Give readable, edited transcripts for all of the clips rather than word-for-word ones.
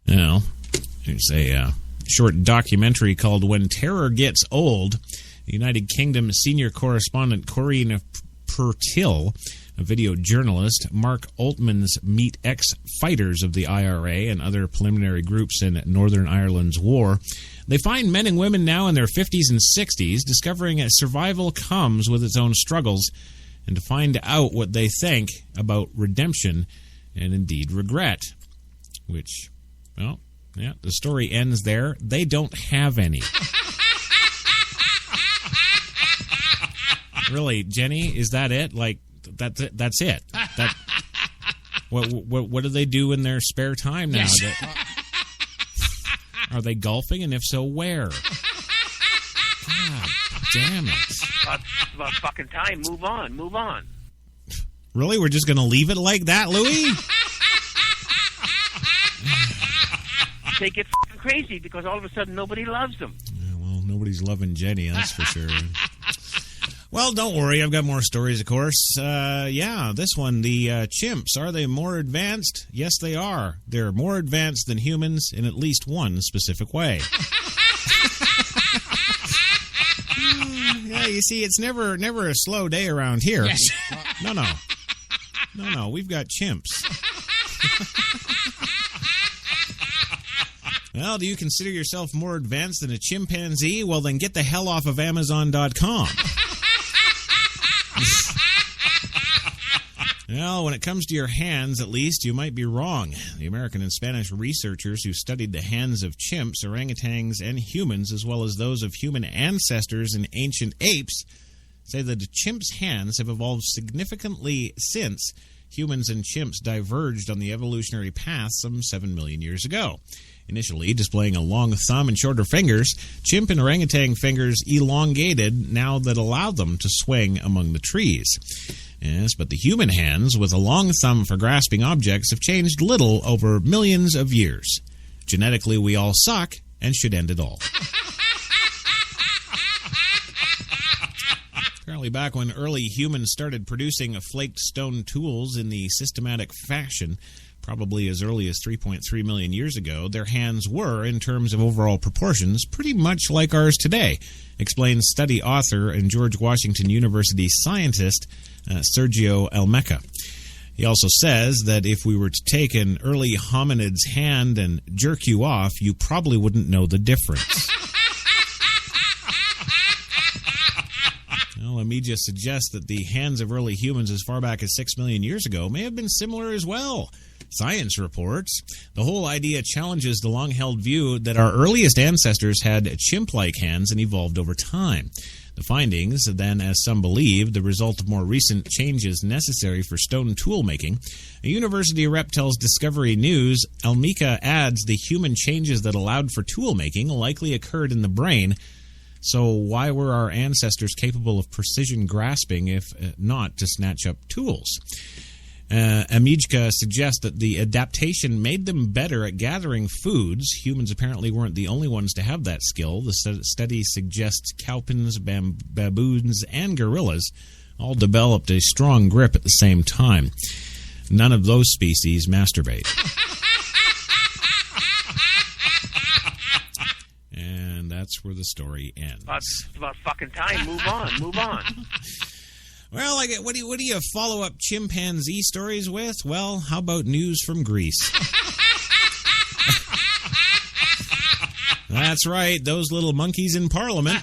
Now, there's a short documentary called When Terror Gets Old. The United Kingdom senior correspondent Corinne Pertil, a video journalist, Mark Altman's meet ex-fighters of the IRA and other preliminary groups in Northern Ireland's war. They find men and women now in their 50s and 60s discovering that survival comes with its own struggles, and to find out what they think about redemption and indeed regret. Which, well, yeah, the story ends there. They don't have any. Really, Jenny, is that it? Like, that's it. What do they do in their spare time now? Yes. Are they golfing, and if so, where? God damn it! It's about fucking time. Move on. Really, we're just going to leave it like that, Louie? They get fucking crazy because all of a sudden nobody loves them. Yeah, well, nobody's loving Jenny, that's for sure. Well, don't worry. I've got more stories, of course. This one, the chimps, are they more advanced? Yes, they are. They're more advanced than humans in at least one specific way. Yeah, you see, it's never a slow day around here. Yes. No, we've got chimps. Well, do you consider yourself more advanced than a chimpanzee? Well, then get the hell off of Amazon.com. Well, when it comes to your hands, at least, you might be wrong. The American and Spanish researchers who studied the hands of chimps, orangutans, and humans, as well as those of human ancestors and ancient apes, say that the chimp's hands have evolved significantly since humans and chimps diverged on the evolutionary path some 7 million years ago. Initially displaying a long thumb and shorter fingers, chimp and orangutan fingers elongated now that allowed them to swing among the trees. Yes, but the human hands, with a long thumb for grasping objects, have changed little over millions of years. Genetically, we all suck and should end it all. Apparently back when early humans started producing flaked stone tools in the systematic fashion, probably as early as 3.3 million years ago, their hands were, in terms of overall proportions, pretty much like ours today, explains study author and George Washington University scientist Sergio Almeida. He also says that if we were to take an early hominid's hand and jerk you off, you probably wouldn't know the difference. Well, Almeida suggests that the hands of early humans as far back as 6 million years ago may have been similar as well. Science reports the whole idea challenges the long-held view that our earliest ancestors had chimp-like hands and evolved over time. The findings, then, as some believe, the result of more recent changes necessary for stone tool making. A university rep tells Discovery News, Almeida adds the human changes that allowed for tool making likely occurred in the brain. So why were our ancestors capable of precision grasping if not to snatch up tools? Amijka suggests that the adaptation made them better at gathering foods. Humans apparently weren't the only ones to have that skill. The study suggests cowpens, baboons, and gorillas all developed a strong grip at the same time. None of those species masturbate. And that's where the story ends. It's about fucking time. Move on. Well, what do you follow up chimpanzee stories with? Well, how about news from Greece? That's right, those little monkeys in Parliament.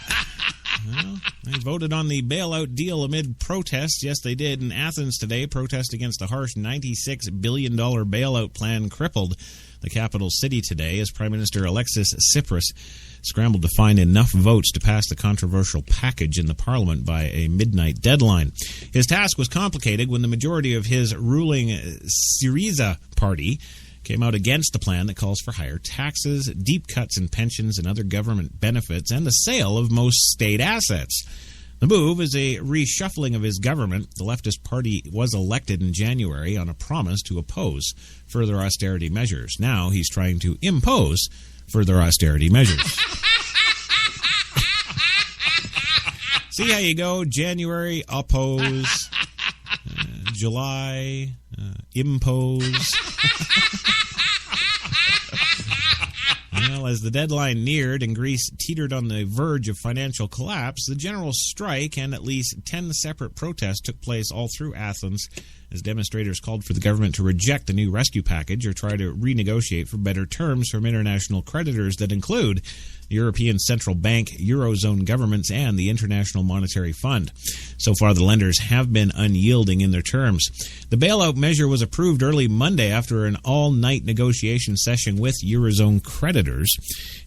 Well, they voted on the bailout deal amid protests. Yes, they did. In Athens today, protest against a harsh $96 billion bailout plan crippled the capital city today as Prime Minister Alexis Tsipras scrambled to find enough votes to pass the controversial package in the parliament by a midnight deadline. His task was complicated when the majority of his ruling Syriza party came out against the plan that calls for higher taxes, deep cuts in pensions and other government benefits, and the sale of most state assets. The move is a reshuffling of his government. The leftist party was elected in January on a promise to oppose further austerity measures. Now he's trying to impose further austerity measures. See how you go? January, oppose. July, impose. Well, as the deadline neared and Greece teetered on the verge of financial collapse, the general strike and at least 10 separate protests took place all through Athens as demonstrators called for the government to reject the new rescue package or try to renegotiate for better terms from international creditors that include the European Central Bank, Eurozone governments, and the International Monetary Fund. So far, the lenders have been unyielding in their terms. The bailout measure was approved early Monday after an all-night negotiation session with Eurozone creditors.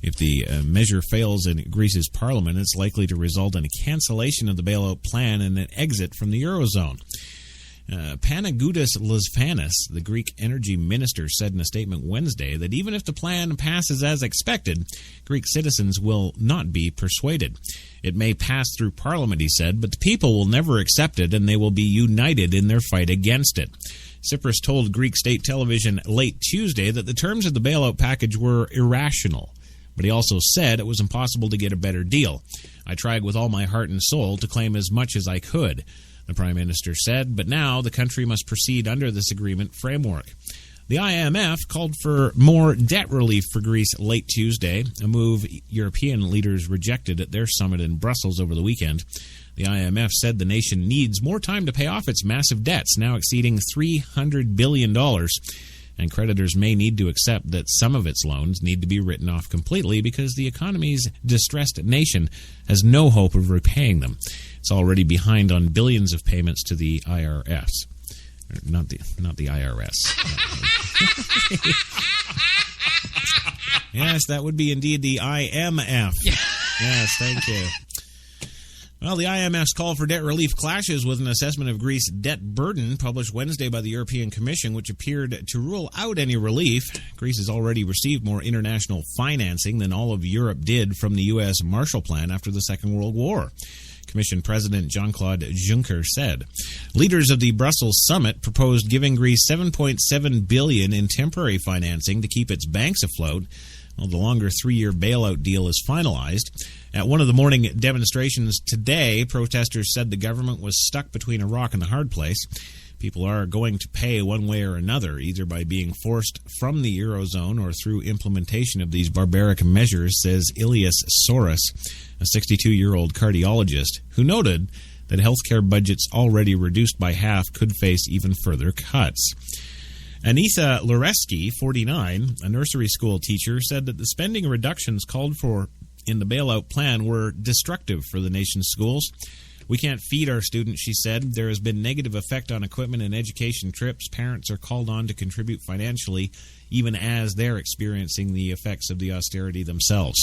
If the measure fails in Greece's parliament, it's likely to result in a cancellation of the bailout plan and an exit from the Eurozone. Panagoutis Lisfanis, the Greek energy minister, said in a statement Wednesday that even if the plan passes as expected, Greek citizens will not be persuaded. It may pass through parliament, he said, but the people will never accept it and they will be united in their fight against it. Tsipras told Greek state television late Tuesday that the terms of the bailout package were irrational, but he also said it was impossible to get a better deal. I tried with all my heart and soul to claim as much as I could, the Prime Minister said, but now the country must proceed under this agreement framework. The IMF called for more debt relief for Greece late Tuesday, a move European leaders rejected at their summit in Brussels over the weekend. The IMF said the nation needs more time to pay off its massive debts, now exceeding $300 billion, and creditors may need to accept that some of its loans need to be written off completely because the economy's distressed nation has no hope of repaying them. It's already behind on billions of payments to the IRS. Not the IRS. Yes, that would be indeed the IMF. Yes, thank you. Well, the IMF's call for debt relief clashes with an assessment of Greece's debt burden published Wednesday by the European Commission, which appeared to rule out any relief. Greece has already received more international financing than all of Europe did from the U.S. Marshall Plan after the Second World War. Commission President Jean-Claude Juncker said. Leaders of the Brussels summit proposed giving Greece $7.7 billion in temporary financing to keep its banks afloat while the longer 3-year bailout deal is finalized. At one of the morning demonstrations today, protesters said the government was stuck between a rock and a hard place. People are going to pay one way or another, either by being forced from the Eurozone or through implementation of these barbaric measures, says Ilias Soros, a 62-year-old cardiologist, who noted that healthcare budgets already reduced by half could face even further cuts. Anita Loreski, 49, a nursery school teacher, said that the spending reductions called for in the bailout plan were destructive for the nation's schools. We can't feed our students, she said. There has been negative effect on equipment and education trips. Parents are called on to contribute financially, even as they're experiencing the effects of the austerity themselves.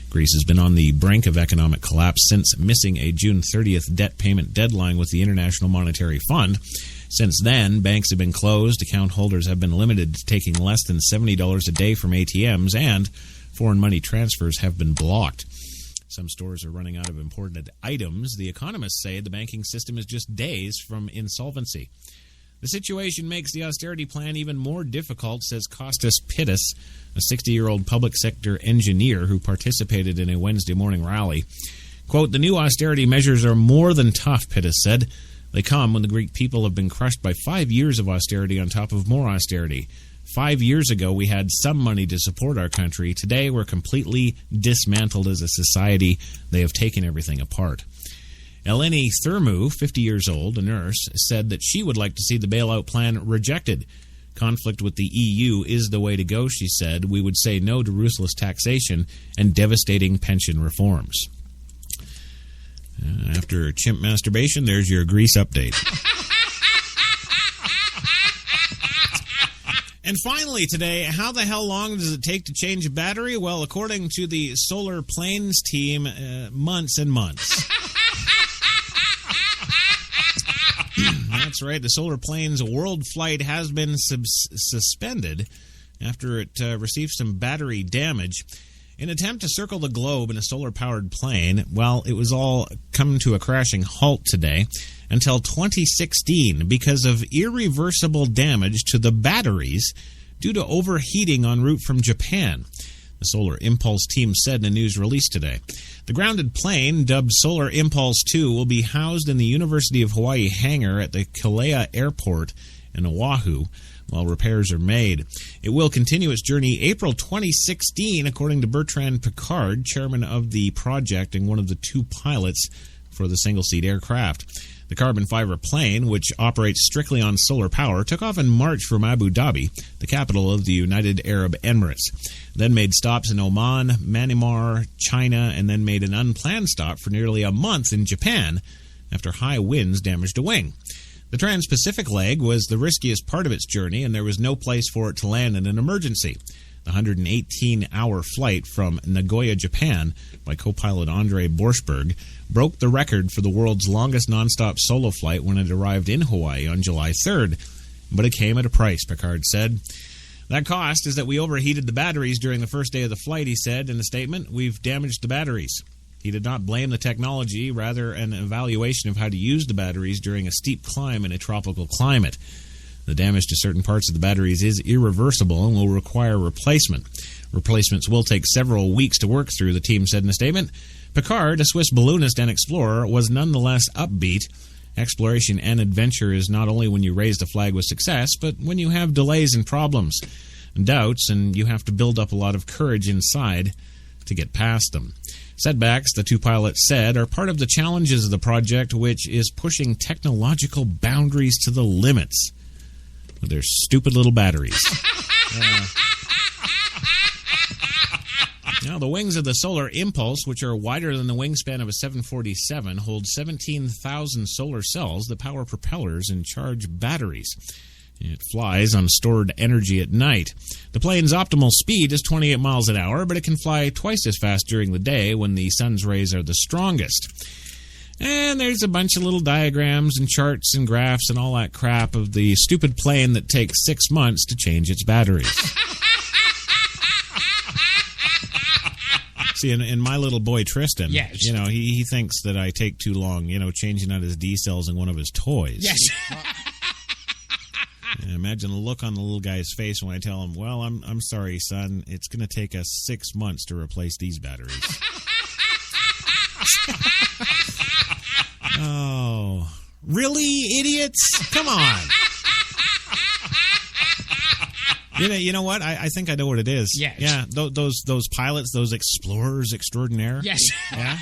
Greece has been on the brink of economic collapse since missing a June 30th debt payment deadline with the International Monetary Fund. Since then, banks have been closed, account holders have been limited to taking less than $70 a day from ATMs, and foreign money transfers have been blocked. Some stores are running out of imported items. The economists say the banking system is just days from insolvency. The situation makes the austerity plan even more difficult, says Kostas Pittas, a 60-year-old public sector engineer who participated in a Wednesday morning rally. Quote, the new austerity measures are more than tough, Pittas said. They come when the Greek people have been crushed by 5 years of austerity on top of more austerity. 5 years ago, we had some money to support our country. Today, we're completely dismantled as a society. They have taken everything apart. Eleni Thermou, 50 years old, a nurse, said that she would like to see the bailout plan rejected. Conflict with the EU is the way to go, she said. We would say no to ruthless taxation and devastating pension reforms. After chimp masturbation, there's your Greece update. And finally today, how the hell long does it take to change a battery? Well, according to the Solar Planes team, months and months. That's right. The Solar Planes world flight has been suspended after it received some battery damage. In an attempt to circle the globe in a solar-powered plane, well, it was all come to a crashing halt today until 2016 because of irreversible damage to the batteries due to overheating en route from Japan. The Solar Impulse team said in a news release today. The grounded plane, dubbed Solar Impulse 2, will be housed in the University of Hawaii hangar at the Kilauea Airport in Oahu. while repairs are made. It will continue its journey April 2016, according to Bertrand Piccard, chairman of the project and one of the 2 pilots for the single-seat aircraft. The carbon fiber plane, which operates strictly on solar power, took off in March from Abu Dhabi, the capital of the United Arab Emirates. Then made stops in Oman, Myanmar, China, and then made an unplanned stop for nearly a month in Japan after high winds damaged a wing. The Trans-Pacific leg was the riskiest part of its journey, and there was no place for it to land in an emergency. The 118-hour flight from Nagoya, Japan, by co-pilot Andre Borschberg, broke the record for the world's longest nonstop solo flight when it arrived in Hawaii on July 3rd. But it came at a price, Piccard said. That cost is that we overheated the batteries during the first day of the flight, he said in a statement. We've damaged the batteries. He did not blame the technology, rather an evaluation of how to use the batteries during a steep climb in a tropical climate. The damage to certain parts of the batteries is irreversible and will require replacement. Replacements will take several weeks to work through, the team said in a statement. Piccard, a Swiss balloonist and explorer, was nonetheless upbeat. Exploration and adventure is not only when you raise the flag with success, but when you have delays and problems and doubts, and you have to build up a lot of courage inside to get past them. Setbacks, the 2 pilots said, are part of the challenges of the project, which is pushing technological boundaries to the limits with their stupid little batteries. Now, the wings of the Solar Impulse, which are wider than the wingspan of a 747, hold 17,000 solar cells that power propellers and charge batteries. It flies on stored energy at night. The plane's optimal speed is 28 miles an hour, but it can fly twice as fast during the day when the sun's rays are the strongest. And there's a bunch of little diagrams and charts and graphs and all that crap of the stupid plane that takes 6 months to change its batteries. See, in my little boy Tristan, yes. He thinks that I take too long, changing out his D cells in one of his toys. Yes. And imagine the look on the little guy's face when I tell him, well, I'm sorry, son. It's going to take us 6 months to replace these batteries. Oh, really, idiots? Come on. You know what? I think I know what it is. Yes. Yeah, those pilots, those explorers extraordinaire. Yes. Yeah.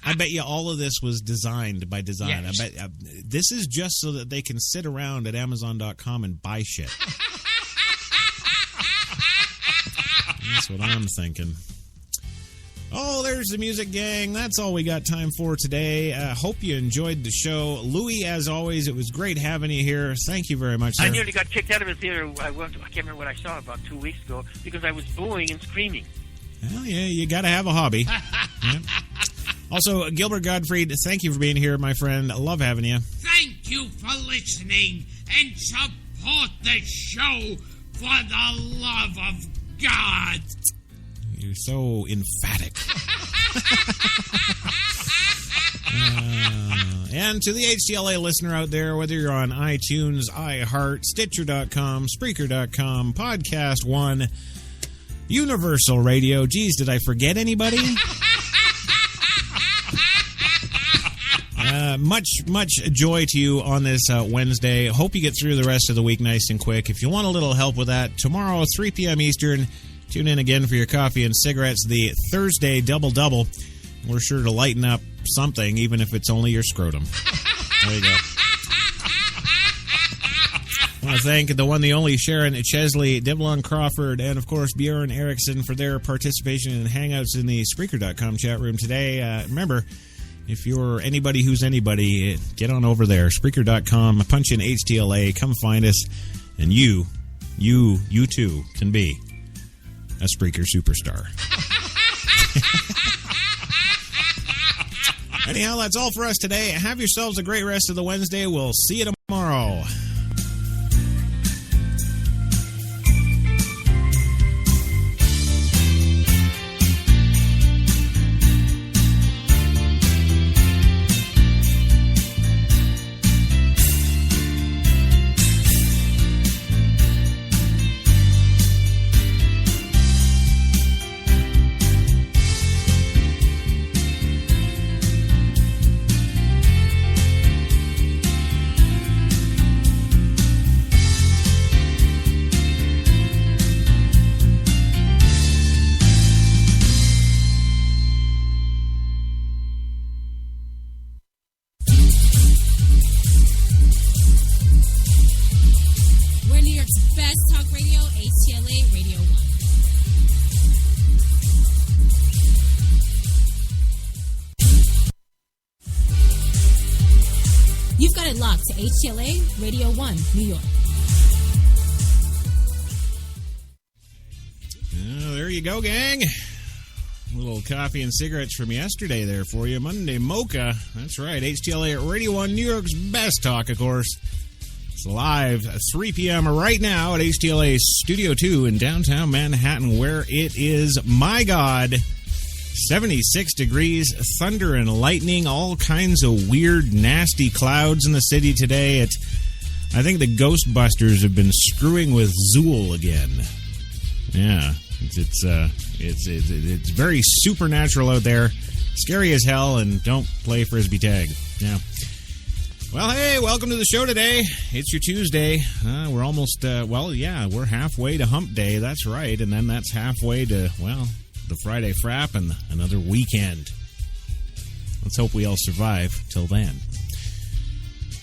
I bet you all of this was designed by design. Yes. I bet this is just so that they can sit around at Amazon.com and buy shit. That's what I'm thinking. Oh, there's the music, gang. That's all we got time for today. Hope you enjoyed the show. Louis, as always, it was great having you here. Thank you very much, sir. I nearly got kicked out of a theater. I can't remember what I saw about 2 weeks ago because I was booing and screaming. Well, yeah, you got to have a hobby. Yeah. Also, Gilbert Gottfried, thank you for being here, my friend. I love having you. Thank you for listening and support the show for the love of God. You're so emphatic. And to the HTLA listener out there, whether you're on iTunes, iHeart, Stitcher.com, Spreaker.com, Podcast One, Universal Radio. Geez, did I forget anybody? Much joy to you on this Wednesday. Hope you get through the rest of the week nice and quick. If you want a little help with that, tomorrow, 3 p.m. Eastern, tune in again for your coffee and cigarettes, the Thursday Double-Double. We're sure to lighten up something, even if it's only your scrotum. There you go. I want to thank the one, the only Sharon Chesley, Devlon Crawford, and, of course, Bjorn Eriksson for their participation in Hangouts in the Spreaker.com chat room today. Remember, if you're anybody who's anybody, get on over there, Spreaker.com, punch in HTLA, come find us, and you too can be a Spreaker superstar. Anyhow, that's all for us today. Have yourselves a great rest of the Wednesday. We'll see you tomorrow. HTLA Radio 1, New York. There you go, gang. A little coffee and cigarettes from yesterday there for you. Monday Mocha. That's right. HTLA at Radio 1, New York's best talk, of course. It's live at 3 p.m. right now at HTLA Studio 2 in downtown Manhattan, where it is, my God, 76 degrees, thunder and lightning, all kinds of weird, nasty clouds in the city today. I think the Ghostbusters have been screwing with Zool again. Yeah, it's very supernatural out there, scary as hell, and don't play frisbee tag. Yeah. Well, hey, welcome to the show today. It's your Tuesday. We're almost, we're halfway to hump day. That's right. And then that's halfway to, well, the Friday frap and another weekend. Let's hope we all survive till then.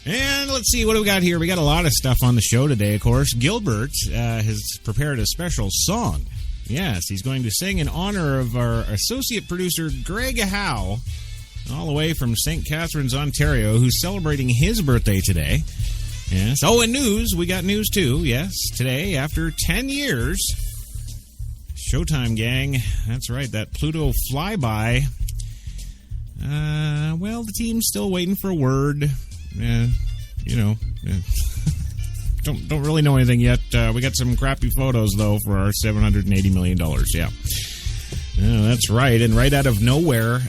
And let's see, what do we got here? We got a lot of stuff on the show today, of course. Gilbert has prepared a special song. Yes, he's going to sing in honor of our associate producer, Greg Howe, all the way from St. Catharines, Ontario, who's celebrating his birthday today. Yes. Oh, and news. We got news, too. Yes, today, after 10 years, Showtime, gang. That's right, that Pluto flyby. The team's still waiting for a word. Don't really know anything yet. We got some crappy photos, though, for our $780 million. Yeah. That's right. And right out of nowhere,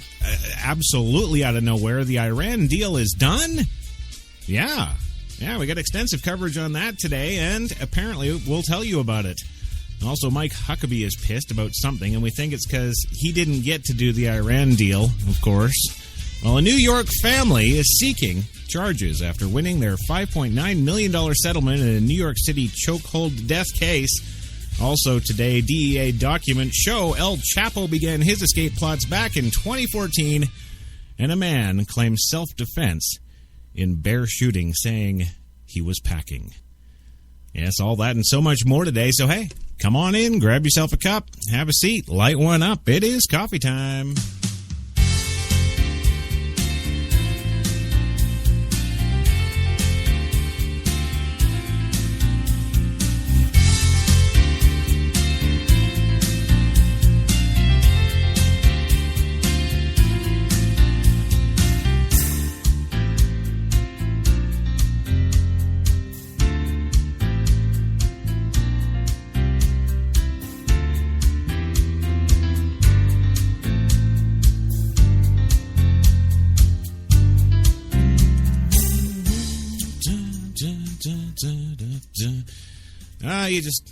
absolutely out of nowhere, the Iran deal is done. Yeah. Yeah, we got extensive coverage on that today, and apparently we'll tell you about it. Also, Mike Huckabee is pissed about something, and we think it's because he didn't get to do the Iran deal, of course. Well, a New York family is seeking charges after winning their $5.9 million settlement in a New York City chokehold death case. Also today, DEA documents show El Chapo began his escape plots back in 2014, and a man claims self-defense in bear shooting, saying he was packing. Yes, all that and so much more today. So, hey, come on in, grab yourself a cup, have a seat, light one up. It is coffee time.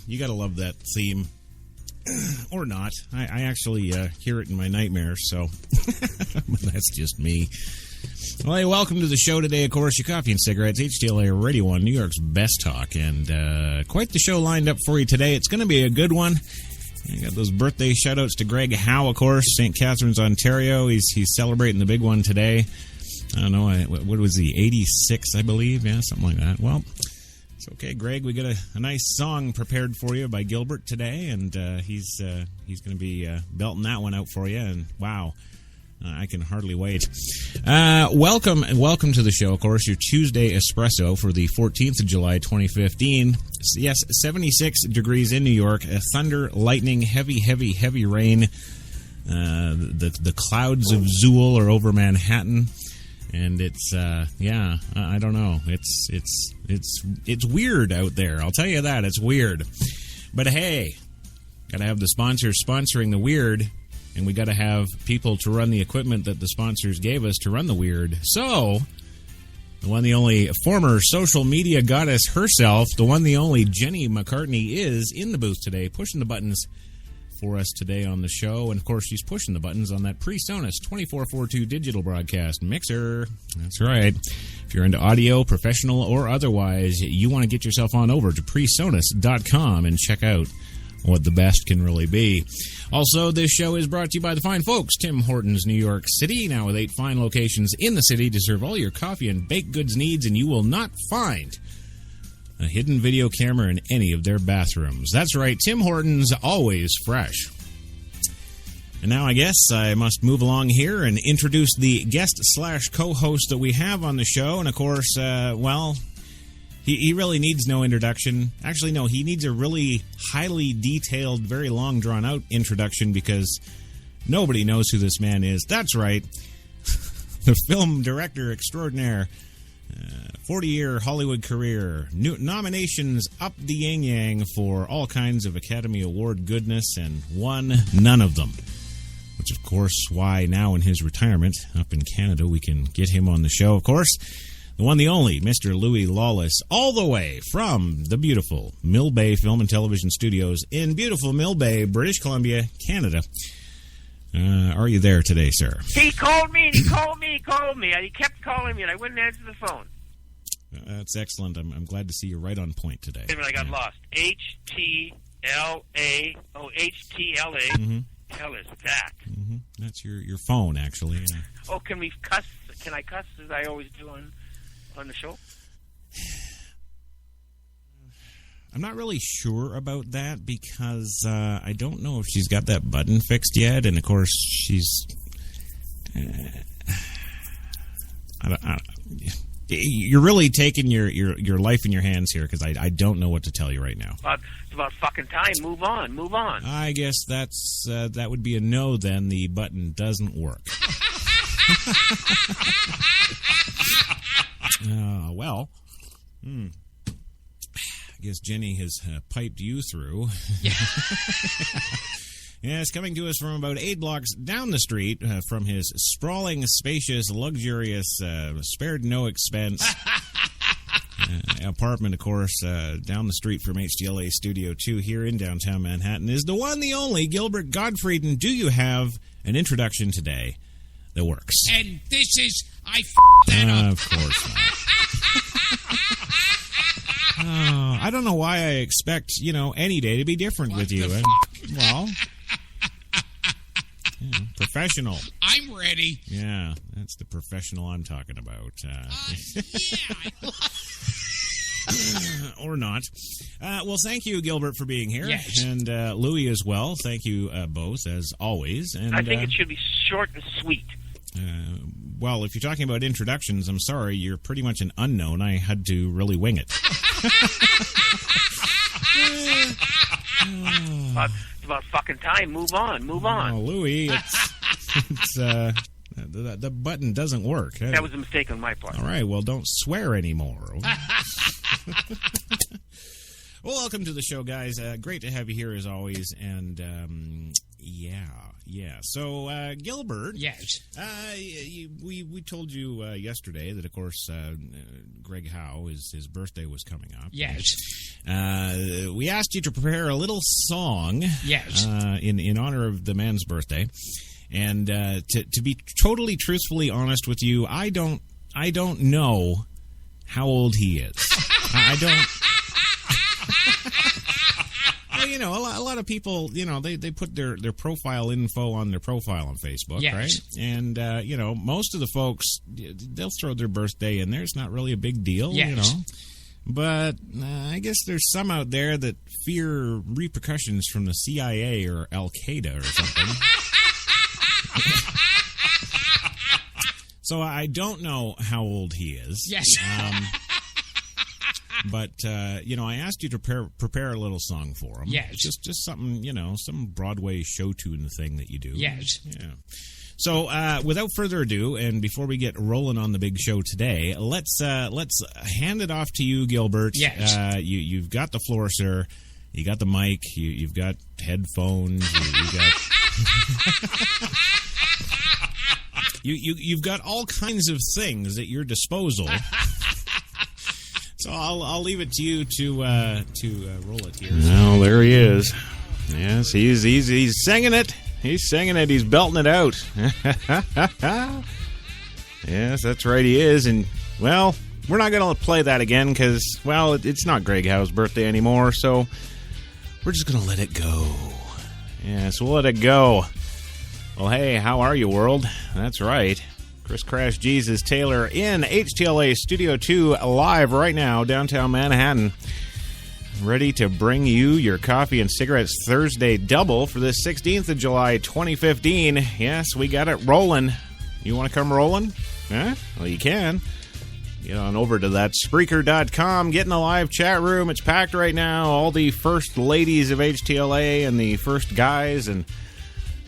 You gotta love that theme. Or not. I actually hear it in my nightmares, so that's just me. Well, hey, welcome to the show today, of course. Your coffee and cigarettes, HTLA Radio 1, New York's best talk. And quite the show lined up for you today. It's going to be a good one. I got those birthday shout-outs to Greg Howe, of course, St. Catharines, Ontario. He's celebrating the big one today. I don't know, what was he, 86, I believe? Yeah, something like that. Well, it's okay, Greg. We got a nice song prepared for you by Gilbert today, and he's going to be belting that one out for you. And wow, I can hardly wait. Welcome to the show, of course. Your Tuesday Espresso for the 14th of July, 2015. Yes, 76 degrees in New York. Thunder, lightning, heavy rain. The clouds of Zool are over Manhattan. And it's I don't know. It's weird out there. I'll tell you that. It's weird. But hey, gotta have the sponsors sponsoring the weird, and we gotta have people to run the equipment that the sponsors gave us to run the weird. So, the one, the only former social media goddess herself, the one, the only Jenny McCartney is in the booth today, pushing the buttons for us today on the show. And of course, she's pushing the buttons on that PreSonus 2442 digital broadcast mixer. That's right. If you're into audio, professional or otherwise, you want to get yourself on over to presonus.com and check out what the best can really be. Also, this show is brought to you by the fine folks, Tim Hortons, New York City, now with 8 fine locations in the city to serve all your coffee and baked goods needs, and you will not find a hidden video camera in any of their bathrooms. That's right, Tim Hortons, always fresh. And now I guess I must move along here and introduce the guest/co-host that we have on the show. And of course, he really needs no introduction. Actually, no, he needs a really highly detailed, very long, drawn-out introduction because nobody knows who this man is. That's right. The film director extraordinaire. 40-year Hollywood career. Nominations up the yin-yang for all kinds of Academy Award goodness and won none of them. Which, of course, why now in his retirement up in Canada we can get him on the show. Of course, the one, the only, Mr. Louis Lawless, all the way from the beautiful Mill Bay Film and Television Studios in beautiful Mill Bay, British Columbia, Canada. Are you there today, sir? He called me, and he called me. He kept calling me, and I wouldn't answer the phone. That's excellent. I'm glad to see you're right on point today. Wait a minute, I got lost. H-T-L-A. Oh, H-T-L-A. Mm-hmm. Hell is that? Mm-hmm. That's your phone, actually. Oh, can we cuss? Can I cuss as I always do on the show? I'm not really sure about that because I don't know if she's got that button fixed yet, and of course she's. You're really taking your life in your hands here because I don't know what to tell you right now. It's about fucking time. Move on. I guess that would be a no then. The button doesn't work. Well, I guess Jenny has piped you through. Yeah. Yeah, it's coming to us from about 8 blocks down the street from his sprawling, spacious, luxurious, spared no expense apartment, of course, down the street from HTLA Studio 2 here in downtown Manhattan is the one, the only, Gilbert Gottfried. And do you have an introduction today that works? And this is, that up. Of course not. I don't know why I expect, any day to be different with you. Well... Yeah, professional. I'm ready. Yeah, that's the professional I'm talking about. Yeah. Or not. Well, thank you, Gilbert, for being here. Yes. And Louis as well. Thank you both, as always. And I think it should be short and sweet. Well, if you're talking about introductions, I'm sorry, you're pretty much an unknown. I had to really wing it. It's about fucking time. Move on. Oh, Louis, the button doesn't work. That was a mistake on my part. All right, well, don't swear anymore. Well, welcome to the show, guys. Great to have you here as always. And yeah. So, Gilbert. Yes. We told you yesterday that, of course, Greg Howe, his birthday was coming up. Yes. We asked you to prepare a little song. Yes. In honor of the man's birthday, and to be totally truthfully honest with you, I don't know how old he is. I don't. Well, a lot of people, they put their profile info on their profile on Facebook, yes. right? And, most of the folks, they'll throw their birthday in there. It's not really a big deal, yes. But I guess there's some out there that fear repercussions from the CIA or Al-Qaeda or something. So I don't know how old he is. Yes. But, I asked you to prepare a little song for him. Yes. Just something, some Broadway show tune thing that you do. Yes. Yeah. So, without further ado, and before we get rolling on the big show today, let's hand it off to you, Gilbert. Yes. You've got the floor, sir. You got the mic. You've got headphones. You've got all kinds of things at your disposal. So I'll leave it to you to roll it here. Well, there he is. Yes, he's singing it. He's singing it. He's belting it out. Yes, that's right. He is. And well, we're not going to play that again because it's not Greg Howe's birthday anymore. So we're just going to let it go. Yes, we'll let it go. Well, hey, how are you, world? That's right. Chris Crash Jesus Taylor in HTLA Studio 2 live right now, downtown Manhattan. ready to bring you your coffee and cigarettes Thursday double for this 16th of July, 2015. Yes, we got it rolling. You want to come rolling? Huh? Well, you can. Get on over to that Spreaker.com. Get in the live chat room. It's packed right now. All the first ladies of HTLA and the first guys and,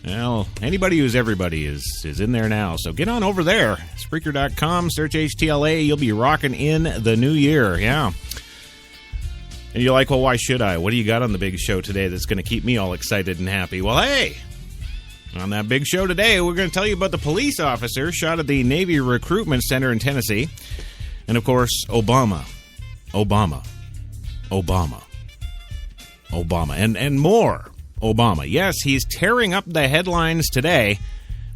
well, anybody who's everybody is in there now. So get on over there. Spreaker.com. Search HTLA. You'll be rocking in the new year. Yeah. And you're like, well, why should I? What do you got on the big show today that's going to keep me all excited and happy? Well, hey, on that big show today, we're going to tell you about the police officer shot at the Navy Recruitment Center in Tennessee. And, of course, Obama, and more Obama. Yes, he's tearing up the headlines today.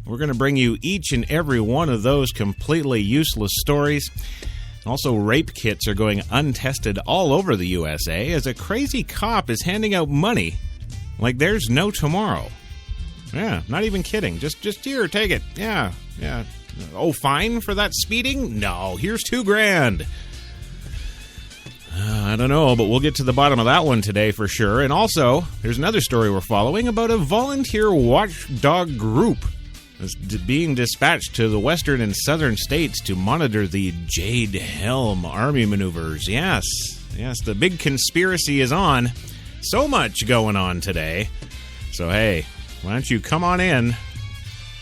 We're going to bring you each and every one of those completely useless stories. Also, rape kits are going untested all over the USA as a crazy cop is handing out money like there's no tomorrow. Yeah, not even kidding. Just here, take it. Yeah. Oh, fine for that speeding? No, here's $2,000. I don't know, but we'll get to the bottom of that one today for sure. And also, there's another story we're following about a volunteer watchdog group that's being dispatched to the western and southern states to monitor the Jade Helm Army maneuvers. Yes, the big conspiracy is on. So much going on today. So, hey, why don't you come on in,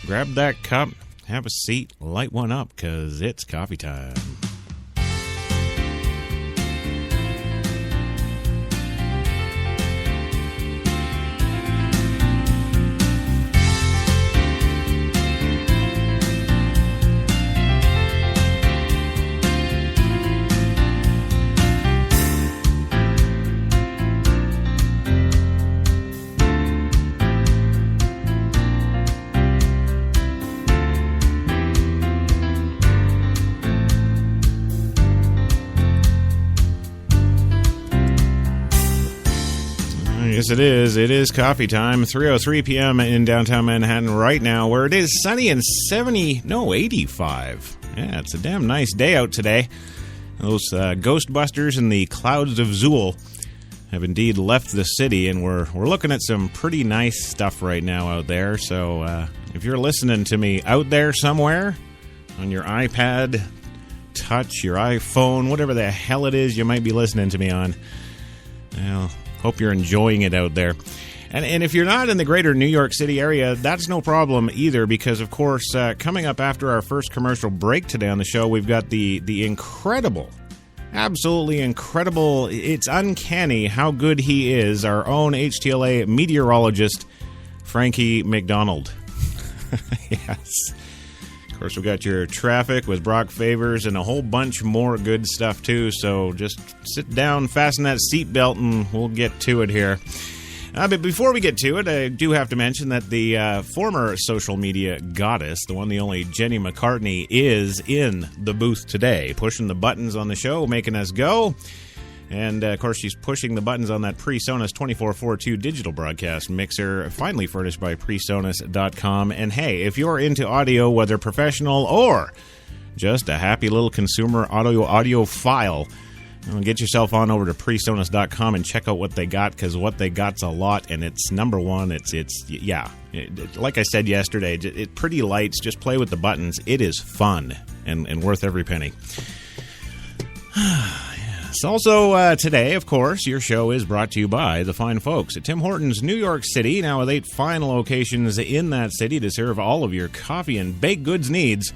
grab that cup, have a seat, light one up, because it's coffee time. Yes, it is. It is coffee time. 3:03 p.m. in downtown Manhattan right now, where it is sunny and 85. Yeah, it's a damn nice day out today. Those Ghostbusters and the Clouds of Zool have indeed left the city, and we're looking at some pretty nice stuff right now out there. So if you're listening to me out there somewhere on your iPad, Touch, your iPhone, whatever the hell it is you might be listening to me on, well, hope you're enjoying it out there. And if you're not in the greater New York City area, that's no problem either, because, of course, coming up after our first commercial break today on the show, we've got the incredible, absolutely incredible, it's uncanny how good he is, our own HTLA meteorologist, Frankie McDonald. Yes. Of course, we got your traffic with Brock Favors and a whole bunch more good stuff, too. So just sit down, fasten that seatbelt, and we'll get to it here. But before we get to it, I do have to mention that the former social media goddess, the one, the only Jenny McCartney, is in the booth today, pushing the buttons on the show, making us go. And, of course, she's pushing the buttons on that PreSonus 2442 digital broadcast mixer, finally furnished by PreSonus.com. And, hey, if you're into audio, whether professional or just a happy little consumer audio file, get yourself on over to PreSonus.com and check out what they got, because what they got's a lot, and it's number one. Like I said yesterday, pretty lights, just play with the buttons. It is fun and worth every penny. Also, today, of course, your show is brought to you by the fine folks at Tim Hortons, New York City, now with 8 fine locations in that city to serve all of your coffee and baked goods needs.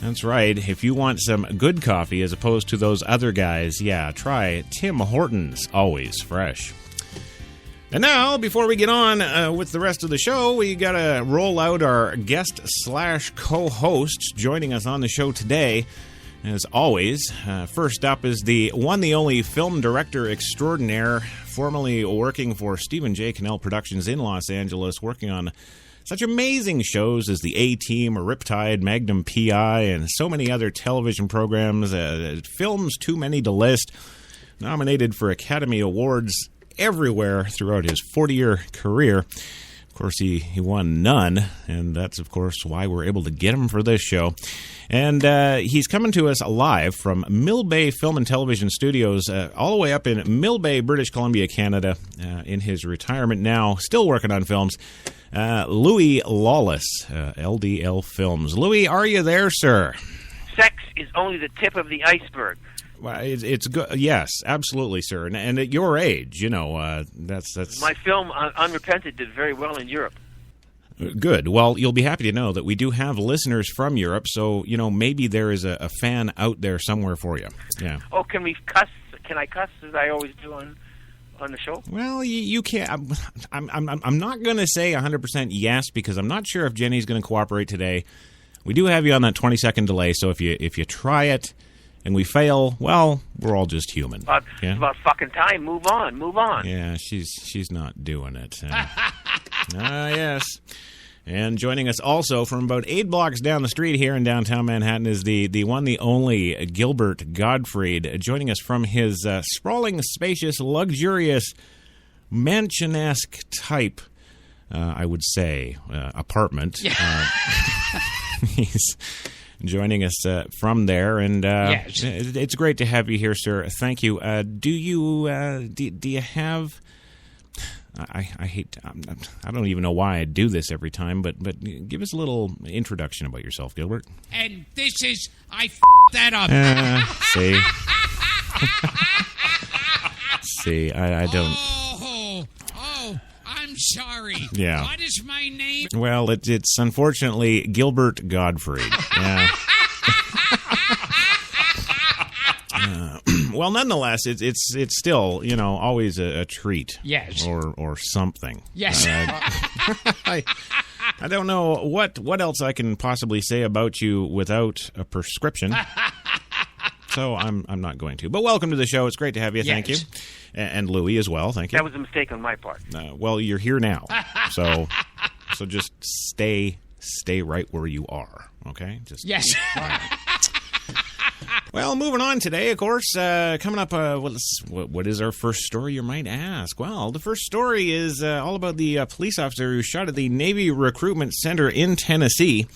That's right. If you want some good coffee as opposed to those other guys, try Tim Hortons, always fresh. And now, before we get on with the rest of the show, we got to roll out our guest/co-host joining us on the show today. As always, first up is the one, the only film director extraordinaire, formerly working for Stephen J. Cannell Productions in Los Angeles, working on such amazing shows as The A-Team, Riptide, Magnum P.I., and so many other television programs, films too many to list, nominated for Academy Awards everywhere throughout his 40-year career. Of Of course, he won none, and that's, of course, why we're able to get him for this show. And he's coming to us live from Mill Bay Film and Television Studios, all the way up in Mill Bay, British Columbia, Canada, in his retirement now, still working on films. Louis Lawless, LDL Films. Louis, are you there, sir? Sex is only the tip of the iceberg. Well, it's good. Yes, absolutely, sir. And at your age, that's My film, Unrepented, did very well in Europe. Good. Well, you'll be happy to know that we do have listeners from Europe, so, maybe there is a fan out there somewhere for you. Yeah. Oh, can we cuss? Can I cuss as I always do on the show? Well, you can't. I'm not going to say 100% yes, because I'm not sure if Jenny's going to cooperate today. We do have you on that 20-second delay, so if you try it and we fail, well, we're all just human. It's about fucking time. Move on. Yeah, she's not doing it. Yes. And joining us also from about 8 blocks down the street here in downtown Manhattan is the one, the only Gilbert Gottfried, joining us from his sprawling, spacious, luxurious, mansion-esque type, I would say, apartment. He's joining us from there, and Yes. It's great to have you here, sir. Thank you. Do you have... I hate... I don't even know why I do this every time, but give us a little introduction about yourself, Gilbert. And this is... I that up. See? See, I don't... Oh, I'm sorry. Yeah. What is my name? Well, it's unfortunately Gilbert Gottfried. Yeah. Well, nonetheless, it's still, always a treat. Yes. Or something. Yes. I don't know what else I can possibly say about you without a prescription. So I'm not going to. But welcome to the show. It's great to have you. Yes. Thank you. And Louis as well. Thank you. That was a mistake on my part. Well, you're here now. So just stay right where you are. Okay? Just Yes. Well, moving on today, of course, coming up, what is our first story, you might ask? Well, the first story is all about the police officer who shot at the Navy Recruitment Center in Tennessee.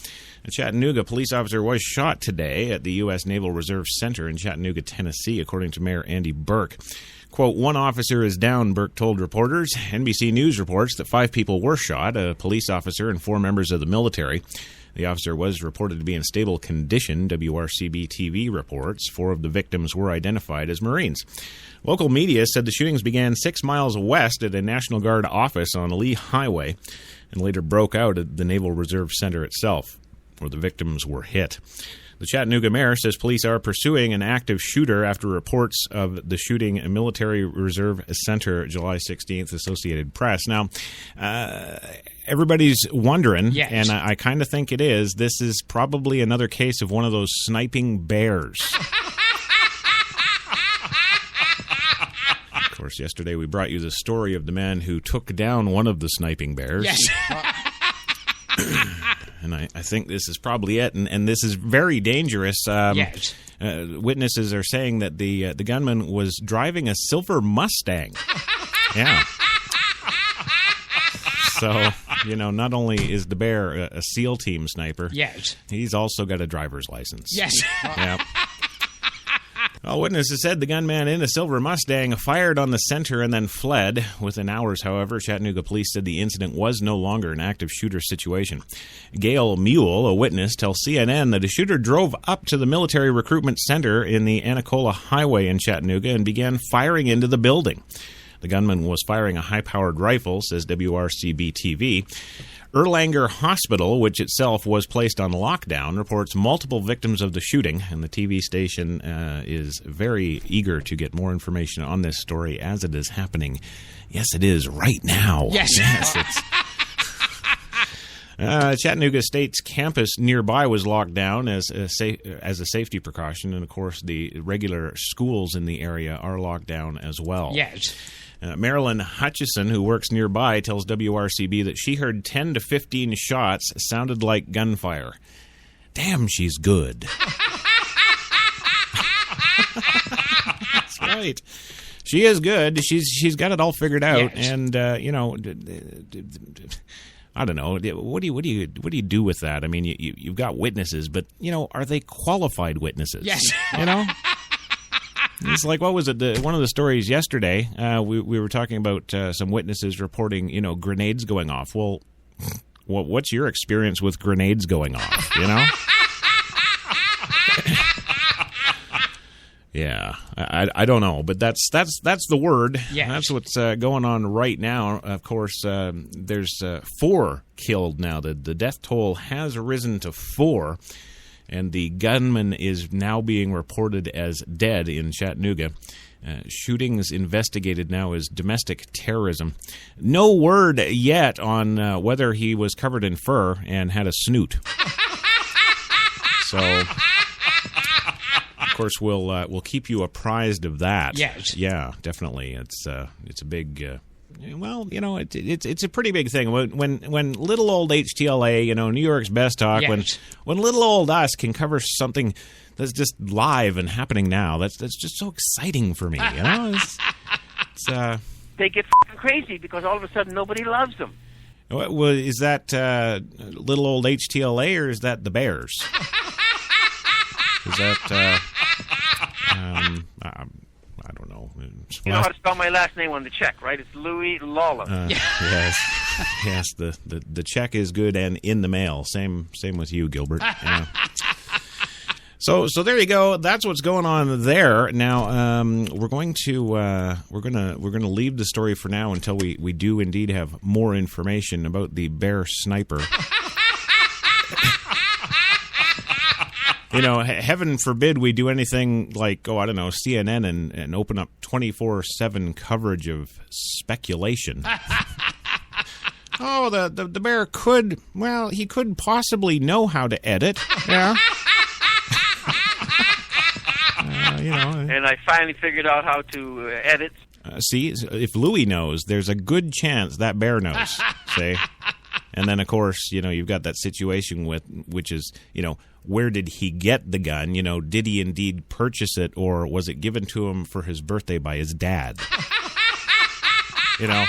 A Chattanooga police officer was shot today at the U.S. Naval Reserve Center in Chattanooga, Tennessee, according to Mayor Andy Burke. Quote, "One officer is down," Burke told reporters. NBC News reports that 5 people were shot, a police officer and 4 members of the military. The officer was reported to be in stable condition, WRCB-TV reports. 4 of the victims were identified as Marines. Local media said the shootings began 6 miles west at a National Guard office on Lee Highway and later broke out at the Naval Reserve Center itself, where the victims were hit. The Chattanooga mayor says police are pursuing an active shooter after reports of the shooting at Military Reserve Center July 16th, Associated Press. Now, everybody's wondering, Yes. and I kind of think it is, this is probably another case of one of those sniping bears. Of course, yesterday we brought you the story of the man who took down one of the sniping bears. Yes. And I think this is probably it, and this is very dangerous. Yes. Witnesses are saying that the gunman was driving a silver Mustang. Yeah. So, not only is the bear a SEAL team sniper, Yes. he's also got a driver's license. Yes. Yeah. Well, witnesses said the gunman in the silver Mustang fired on the center and then fled. Within hours, however, Chattanooga police said the incident was no longer an active shooter situation. Gail Mule, a witness, tells CNN that a shooter drove up to the military recruitment center in the Anacola Highway in Chattanooga and began firing into the building. The gunman was firing a high-powered rifle, says WRCB-TV. Erlanger Hospital, which itself was placed on lockdown, reports multiple victims of the shooting, and the TV station is very eager to get more information on this story as it is happening. Yes, it is right now. Yes. Chattanooga State's campus nearby was locked down as a safety precaution, and of course the regular schools in the area are locked down as well. Yes. Marilyn Hutchison, who works nearby, tells WRCB that she heard 10 to 15 shots sounded like gunfire. Damn, she's good. That's right. She is good. She's got it all figured out, Yes. and you know, I don't know. What do you do with that? I mean, you've got witnesses, but you know, are they qualified witnesses? Yes. You know. It's like, what was it? One of the stories yesterday, we were talking about some witnesses reporting, you know, grenades going off. Well, what's your experience with grenades going off? You know. Yeah, I don't know, but that's the word. Yes. That's what's going on right now. Of course, there's 4 killed now. The death toll has risen to 4, and the gunman is now being reported as dead in Chattanooga. Shootings investigated now as domestic terrorism. No word yet on whether he was covered in fur and had a snoot. So. Of course, we'll keep you apprised of that. Yes. Yeah, definitely. It's a big. Well, you know, it's a pretty big thing. When little old HTLA, you know, New York's best talk. Yes. When little old us can cover something that's just live and happening now, that's just so exciting for me. You know, it's They get f***ing crazy because all of a sudden nobody loves them. well, is that little old HTLA or is that the Bears? Is that? I don't know. You know how to spell my last name on the check, right? It's Louis Lawler. Yes. The check is good and in the mail. Same with you, Gilbert. Yeah. So there you go. That's what's going on there. Now we're going to leave the story for now until we do indeed have more information about the bear sniper. You know, heaven forbid we do anything like, I don't know, CNN and open up 24/7 coverage of speculation. The bear could, he could possibly know how to edit. Yeah. You know. And I finally figured out how to edit. See, if Louis knows, there's a good chance that bear knows. See? And then, of course, you know, you've got that situation which is, you know, where did he get the gun? You know, did he indeed purchase it, or was it given to him for his birthday by his dad? You know,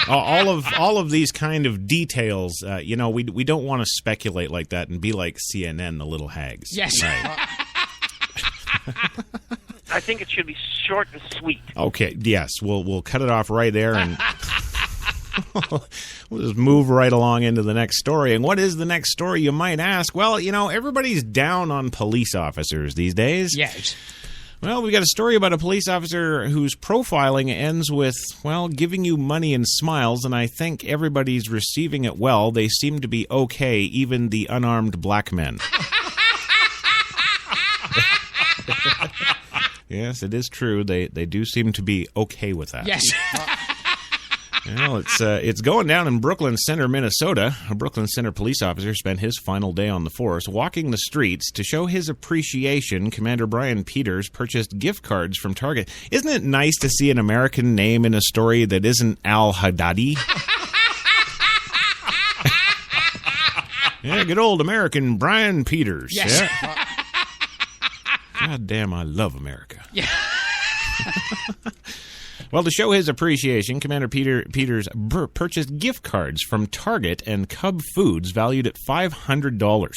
all of these kind of details. You know, we don't want to speculate like that and be like CNN, the little hags. Yes. Right. I think it should be short and sweet. Okay. Yes. We'll cut it off right there and. We'll just move right along into the next story. And what is the next story, you might ask? Well, you know, everybody's down on police officers these days. Yes. Well, we've got a story about a police officer whose profiling ends with, giving you money and smiles, and I think everybody's receiving it well. They seem to be okay, even the unarmed black men. Yes, it is true. They do seem to be okay with that. Yes. Well, it's going down in Brooklyn Center, Minnesota. A Brooklyn Center police officer spent his final day on the force walking the streets to show his appreciation. Commander Brian Peters purchased gift cards from Target. Isn't it nice to see an American name in a story that isn't Al-Haddadi? Yeah, good old American Brian Peters. Yes. Yeah. God damn, I love America. Yeah. Well, to show his appreciation, Commander Peters purchased gift cards from Target and Cub Foods valued at $500.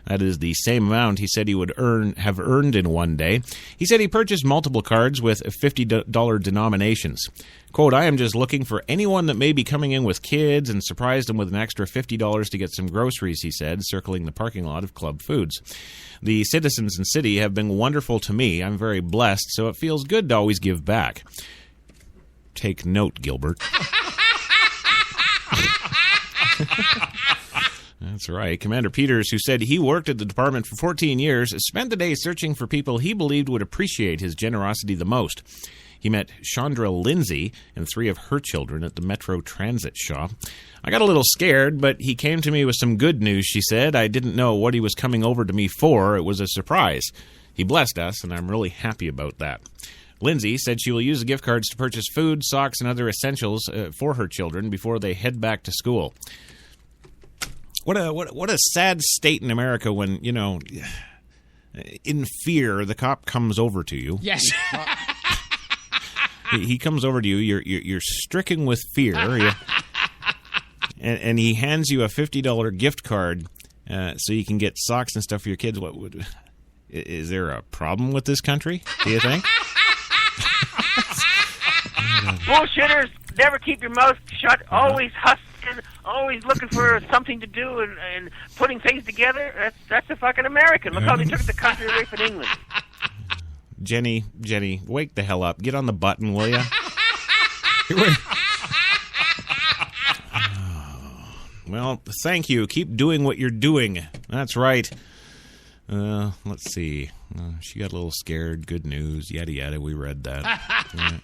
That is the same amount he said he would have earned in one day. He said he purchased multiple cards with $50 denominations. Quote, I am just looking for anyone that may be coming in with kids and surprised them with an extra $50 to get some groceries, he said, circling the parking lot of Club Foods. The citizens in city have been wonderful to me. I'm very blessed, so it feels good to always give back. Take note, Gilbert. That's right. Commander Peters, who said he worked at the department for 14 years, spent the day searching for people he believed would appreciate his generosity the most. He met Chandra Lindsay and 3 of her children at the Metro Transit shop. I got a little scared, but he came to me with some good news, she said. I didn't know what he was coming over to me for. It was a surprise. He blessed us, and I'm really happy about that. Lindsay said she will use the gift cards to purchase food, socks, and other essentials for her children before they head back to school. What a sad state in America when, you know, in fear, the cop comes over to you. Yes. He comes over to you. You're stricken with fear, and he hands you a $50 gift card so you can get socks and stuff for your kids. Is there a problem with this country, do you think? Bullshitters, never keep your mouth shut. Always hustling, always looking for something to do and putting things together. That's a fucking American. Look how they took the country away from England. Jenny, wake the hell up. Get on the button, will you? Well, thank you. Keep doing what you're doing. That's right. Let's see. She got a little scared. Good news. Yada, yada. We read that. Yeah.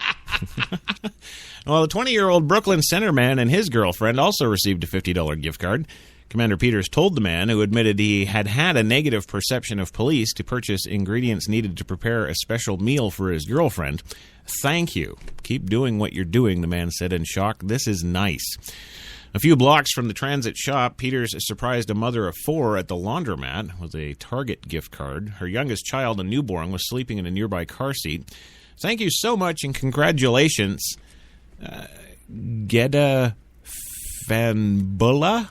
Well, the 20-year-old Brooklyn centerman and his girlfriend also received a $50 gift card. Commander Peters told the man, who admitted he had had a negative perception of police, to purchase ingredients needed to prepare a special meal for his girlfriend. Thank you. Keep doing what you're doing, the man said in shock. This is nice. A few blocks from the transit shop, Peters surprised a mother of 4 at the laundromat with a Target gift card. Her youngest child, a newborn, was sleeping in a nearby car seat. Thank you so much and congratulations. Geda Fanbula?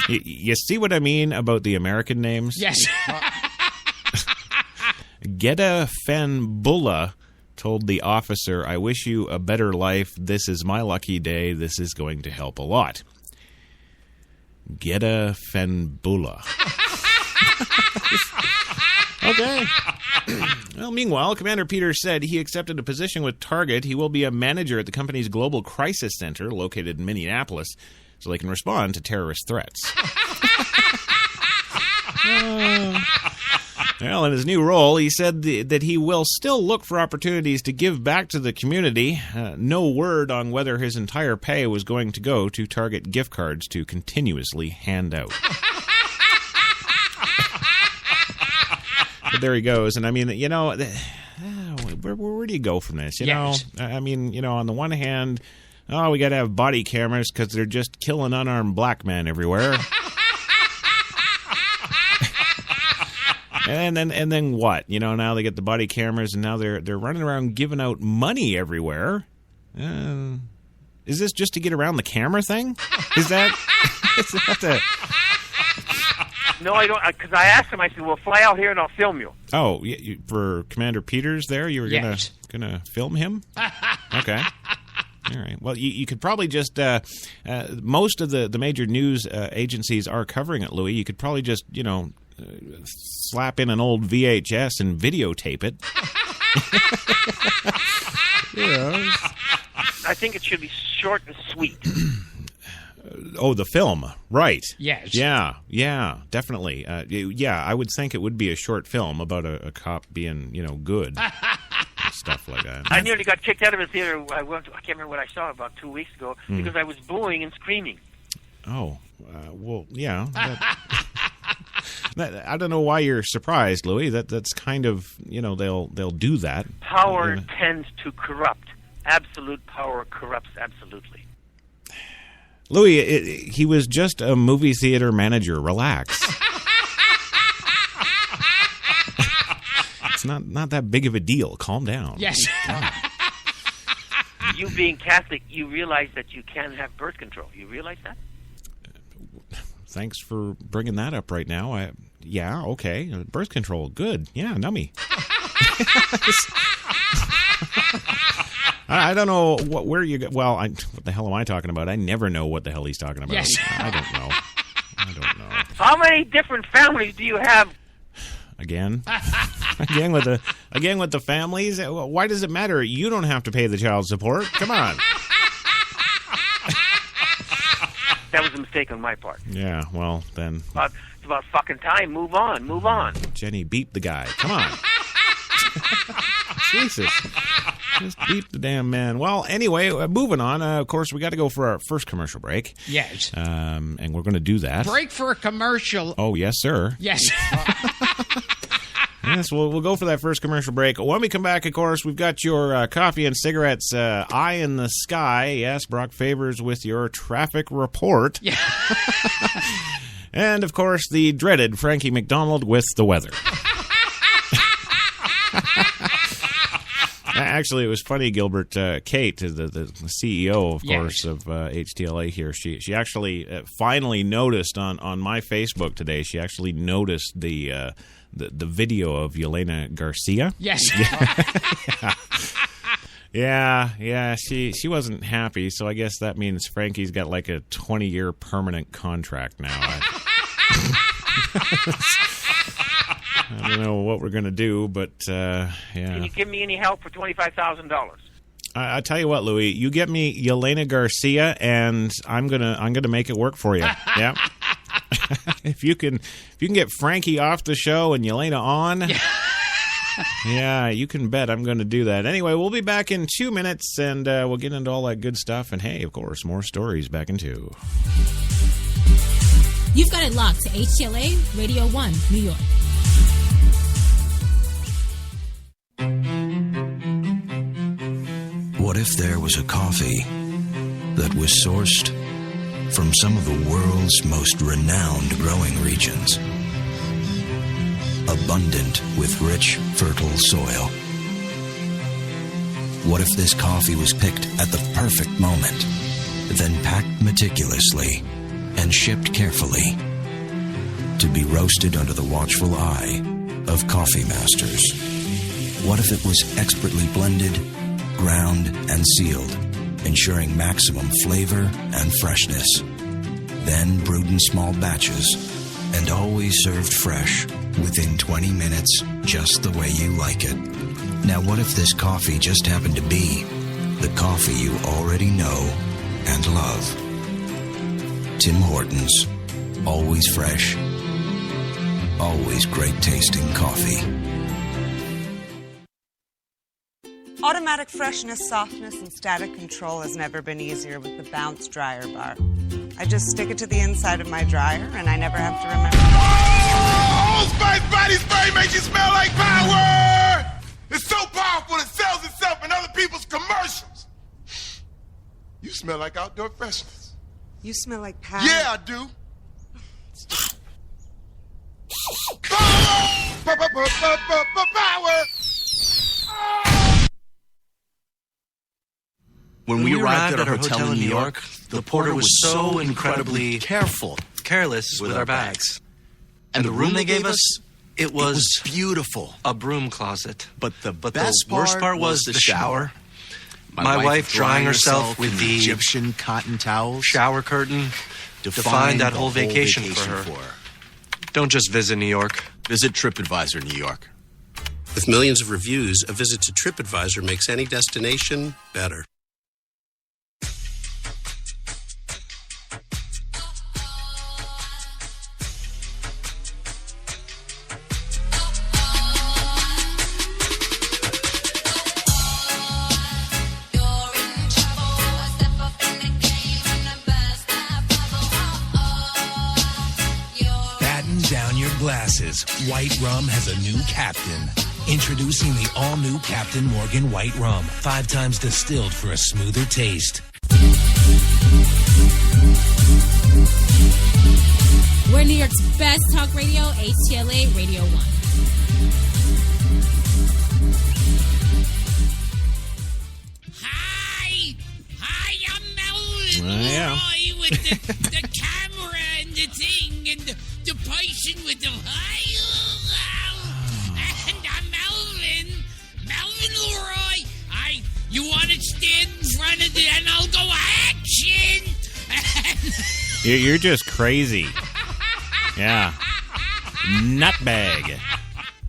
You see what I mean about the American names? Yes. Geda Fanbula told the officer, I wish you a better life. This is my lucky day. This is going to help a lot. Geda Fanbula. Okay. Well, meanwhile, Commander Peters said he accepted a position with Target. He will be a manager at the company's Global Crisis Center, located in Minneapolis, so they can respond to terrorist threats. Well, in his new role, he said that he will still look for opportunities to give back to the community. No word on whether his entire pay was going to go to Target gift cards to continuously hand out. But there he goes. And I mean, you know, where do you go from this? You know, I mean, you know, on the one hand, we got to have body cameras because they're just killing unarmed black men everywhere. And then what? You know, now they get the body cameras, and now they're running around giving out money everywhere. Is this just to get around the camera thing? Is that the... No, I don't, because I asked him, I said, well, fly out here and I'll film you. Oh, for Commander Peters there, you were gonna film him? Okay. All right. Well, you could probably just, most of the major news agencies are covering it, Louis. You could probably just, you know, slap in an old VHS and videotape it. Yeah. I think it should be short and sweet. Oh, the film, right? Yes. Yeah, definitely. Yeah, I would think it would be a short film about a cop being, you know, good. Stuff like that. I nearly got kicked out of a theater. I can't remember what I saw about 2 weeks ago because I was booing and screaming. Oh, well, yeah. I don't know why you're surprised, Louis. That's kind of, you know, they'll do that. Power tends to corrupt. Absolute power corrupts absolutely. Louis, he was just a movie theater manager. Relax. It's not that big of a deal. Calm down. Yes. You being Catholic, you realize that you can have birth control. You realize that? Thanks for bringing that up right now. Yeah, okay. Birth control, good. Yeah, nummy. I don't know where you go. Well, what the hell am I talking about? I never know what the hell he's talking about. Yes. I don't know. How many different families do you have? Again with the families. Why does it matter? You don't have to pay the child support. Come on. That was a mistake on my part. Yeah. Well, then. It's about fucking time. Move on. Jenny, beat the guy. Come on. Jesus. Just beat the damn man. Well, anyway, moving on. Of course, we got to go for our first commercial break. Yes. And we're going to do that. Break for a commercial. Oh, yes, sir. Yes. Yes, we'll go for that first commercial break. When we come back, of course, we've got your coffee and cigarettes, Eye in the Sky. Yes, Brock Favors with your traffic report. Yeah. And, of course, the dreaded Frankie McDonald with the weather. Actually, it was funny, Gilbert. Kate, the CEO, of course, of HTLA here, she actually finally noticed on my Facebook today, she actually noticed the video of Yelena Garcia. Yes. Yeah, she wasn't happy, so I guess that means Frankie's got like a 20-year permanent contract now. I don't know what we're going to do, but yeah. Can you give me any help for $25,000? I tell you what, Louis, you get me Yelena Garcia, and I'm gonna make it work for you. Yeah. If you can get Frankie off the show and Yelena on. Yeah, you can bet I'm going to do that. Anyway, we'll be back in 2 minutes, and we'll get into all that good stuff. And, hey, of course, more stories back in 2. You've got it locked to HTLA Radio 1, New York. What if there was a coffee that was sourced from some of the world's most renowned growing regions? Abundant with rich, fertile soil. What if this coffee was picked at the perfect moment, then packed meticulously and shipped carefully to be roasted under the watchful eye of coffee masters? What if it was expertly blended, ground, and sealed, ensuring maximum flavor and freshness, then brewed in small batches and always served fresh within 20 minutes, just the way you like it? Now, what if this coffee just happened to be the coffee you already know and love? Tim Hortons. Always fresh. Always great tasting coffee. Automatic freshness, softness, and static control has never been easier with the Bounce Dryer Bar. I just stick it to the inside of my dryer, and I never have to remember. Old Spice Body Spray makes you smell like power! It's so powerful it sells itself in other people's commercials. You smell like outdoor freshness. You smell like power. Yeah, I do. Power! When we arrived at our hotel in New York, the porter was so incredibly careless with our bags. And the room they gave us, it was beautiful. A broom closet. But the worst part was the shower. My wife drying herself with the Egyptian cotton towels. Shower curtain defined that whole vacation for her. Don't just visit New York. Visit TripAdvisor New York. With millions of reviews, a visit to TripAdvisor makes any destination better. Glasses. White Rum has a new captain. Introducing the all-new Captain Morgan White Rum. 5 times distilled for a smoother taste. We're New York's best talk radio, HTLA Radio 1. Hi, I'm Melvin Leroy with the camera and the thing and the person with the and I'm Melvin Leroy. You want to stand in front of it and I'll go action. You're just crazy. Yeah. Nutbag.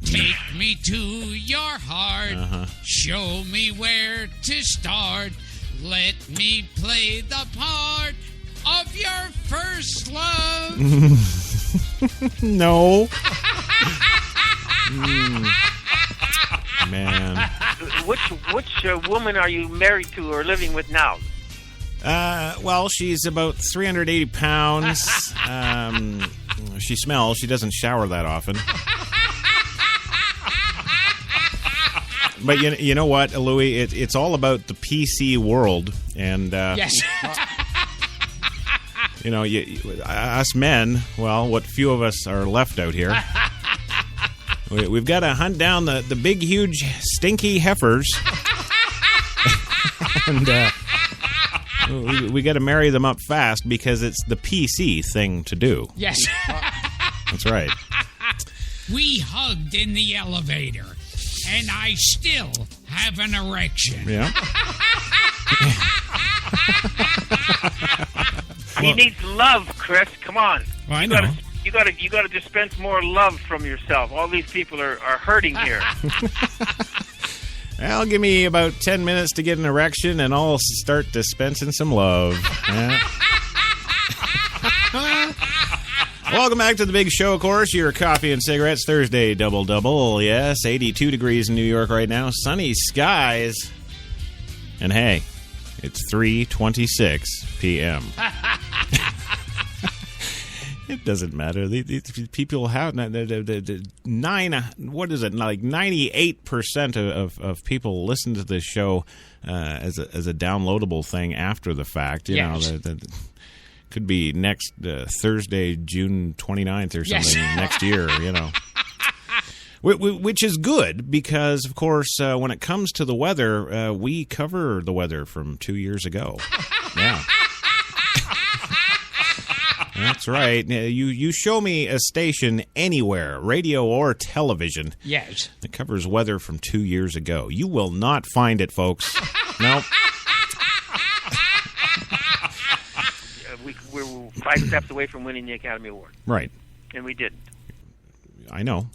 Take me to your heart. Show me where to start. Let me play the part of your first love. No. Man. Which woman are you married to or living with now? Well, she's about 380 pounds. She smells. She doesn't shower that often. But you know what, Louis? It's all about the PC world. And yes. You know, us men, well, what few of us are left out here, we've got to hunt down the big, huge, stinky heifers And we got to marry them up fast because it's the PC thing to do. Yes. That's right. We hugged in the elevator, and I still have an erection. Yeah. He needs love, Chris. Come on. Well, I know. You gotta dispense more love from yourself. All these people are hurting here. Well, give me about 10 minutes to get an erection, and I'll start dispensing some love. Yeah. Welcome back to the big show, of course. Your coffee and cigarettes Thursday double. Yes, 82 degrees in New York right now. Sunny skies. And hey, it's 3:26 p.m. It doesn't matter. These people have 98% of people listen to this show as a downloadable thing after the fact. You know, could be next Thursday, June 29th or something next year. You know. Which is good because, of course, when it comes to the weather, we cover the weather from 2 years ago. Yeah. That's right. You show me a station anywhere, radio or television, yes, that covers weather from 2 years ago. You will not find it, folks. Nope. We're 5 steps away from winning the Academy Award. Right. And we didn't. I know.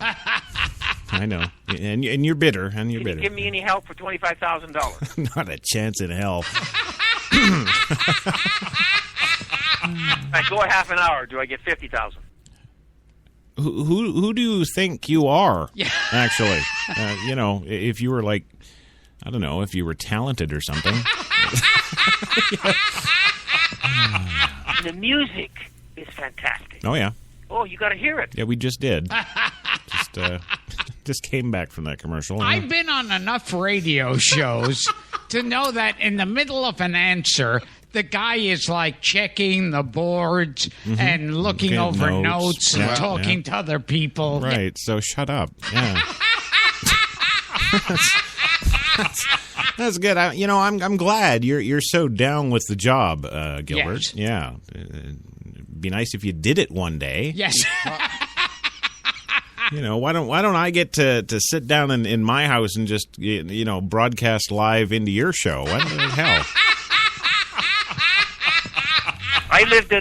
I know. And you're bitter. And you're Can bitter. you give me any help for $25,000? Not a chance in hell. I go a half an hour. Do I get $50,000? Who do you think you are? Yeah. Actually, you know, if you were like, I don't know, if you were talented or something. The music is fantastic. Oh yeah. Oh, you got to hear it. Yeah, we just did. Just came back from that commercial. I've been on enough radio shows to know that in the middle of an answer, the guy is like checking the boards and looking over notes and talking to other people. Right, so shut up. Yeah. That's good. I'm glad you're so down with the job, Gilbert. Yes. Yeah. It'd be nice if you did it one day. Yes. You know, why don't I get to sit down in my house and just broadcast live into your show? What the hell? I lived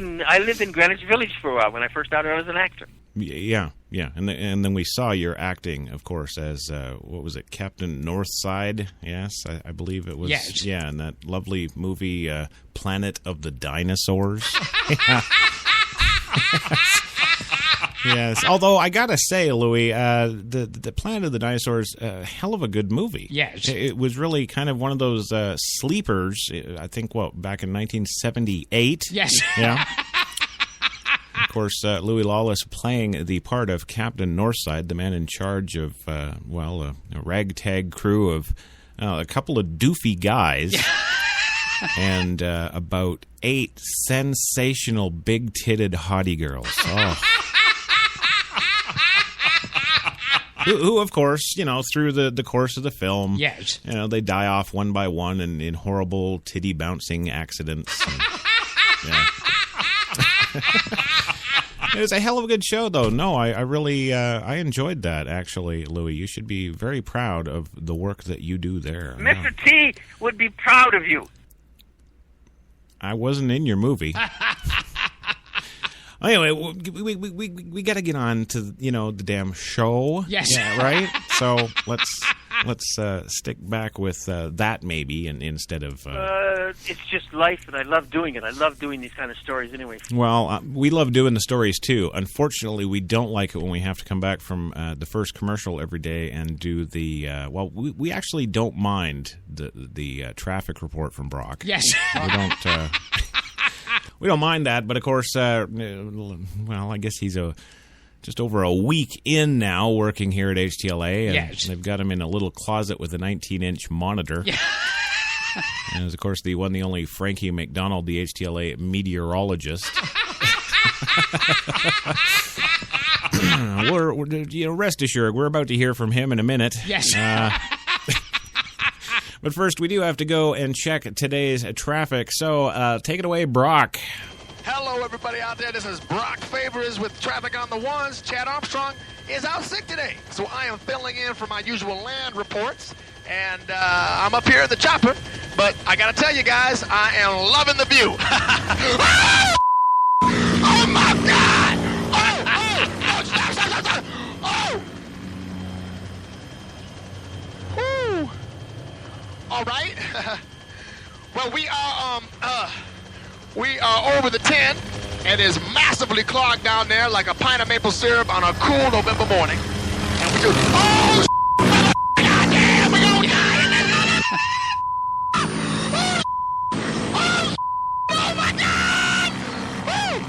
in Greenwich Village for a while when I first started out as an actor. Yeah, and then we saw your acting, of course, as what was it, Captain Northside? Yes, I believe it was. Yes. Yeah, in that lovely movie, Planet of the Dinosaurs. Yes. Although I gotta say, Louis, the Planet of the Dinosaurs, hell of a good movie. Yes. It was really kind of one of those sleepers. I think back in 1978. Yes. Yeah. Of course, Louis Lawless playing the part of Captain Northside, the man in charge of a ragtag crew of a couple of doofy guys. And about 8 sensational big-titted hottie girls. Oh. Who, of course, through the course of the film, yes, they die off one by one in horrible titty bouncing accidents. And, yeah. It was a hell of a good show, though. No, I really I enjoyed that, actually, Louis. You should be very proud of the work that you do there. Mr. T would be proud of you. I wasn't in your movie. Anyway, we got to get on to the damn show. Yes. Yeah, right. So let's stick back with that maybe, and instead of. It's just life, and I love doing it. I love doing these kind of stories, anyway. Well, we love doing the stories too. Unfortunately, we don't like it when we have to come back from the first commercial every day and do the. We actually don't mind the traffic report from Brock. Yes. We don't. We don't mind that, but of course, I guess he's just over a week in now working here at HTLA. And yes. They've got him in a little closet with a 19-inch monitor. Yeah. And of course, the one, the only Frankie McDonald, the HTLA meteorologist. Rest assured, we're about to hear from him in a minute. Yes. But first, we do have to go and check today's traffic. So take it away, Brock. Hello, everybody out there. This is Brock Favors with traffic on the ones. Chad Armstrong is out sick today, so I am filling in for my usual land reports. And I'm up here in the chopper, but I got to tell you guys, I am loving the view. Oh, my God! Oh, stop. Oh! Whew. All right. Well, we are over the Tenn, and it's massively clogged down there like a pint of maple syrup on a cool November morning. And we do, oh, goddamn, we're going oh my God! Woo!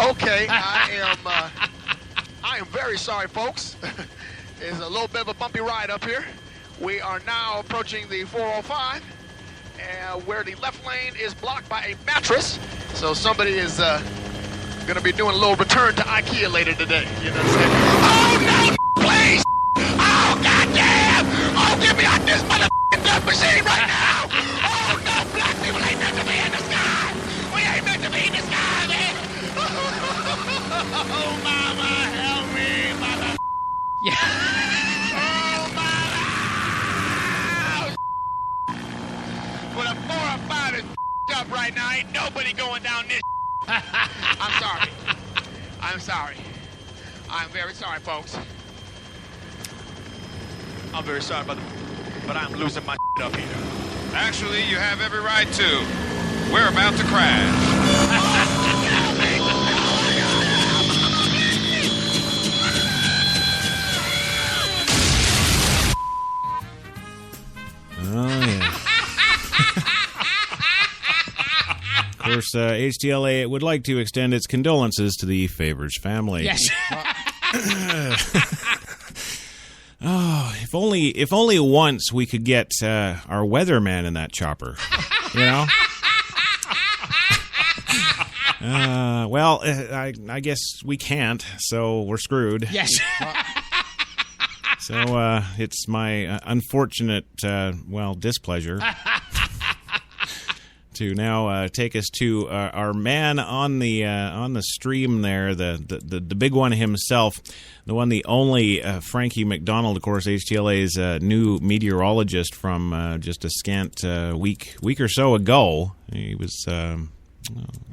Okay, I am very sorry, folks. It's a little bit of a bumpy ride up here. We are now approaching the 405, where the left lane is blocked by a mattress. So somebody is going to be doing a little return to IKEA later today. You know what I'm saying? Oh, no, please! Oh, goddamn! Oh, get me out this motherfucking death machine right now! Oh, no, black people ain't meant to be in the sky! We ain't meant to be in the sky, man! Oh, mama, help me, mama! Yeah. Oh, mama! When a 405 is up right now, ain't nobody going down this. I'm sorry. I'm very sorry, folks. I'm very sorry, but I'm losing my up here. Actually, you have every right to. We're about to crash. Oh, yeah. Of course, HTLA would like to extend its condolences to the Favors family. Yes. Oh, if only once we could get our weatherman in that chopper, you know? Well, I guess we can't, so we're screwed. Yes. So it's my unfortunate, displeasure to now take us to our man on the stream there, the big one himself, the one, the only Frankie McDonald, of course, HTLA's new meteorologist from just a scant week or so ago. He was.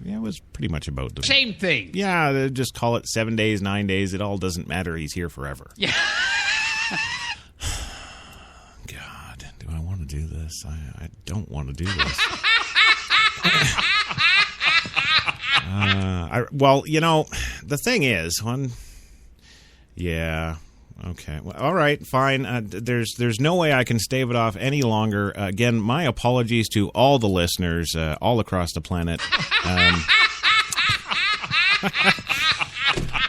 It was pretty much about the same thing. Yeah, just call it 7 days, 9 days. It all doesn't matter. He's here forever. Yeah. God, do I want to do this? I don't want to do this. The thing is, yeah. Okay. Well, all right. Fine. There's no way I can stave it off any longer. Again, my apologies to all the listeners all across the planet.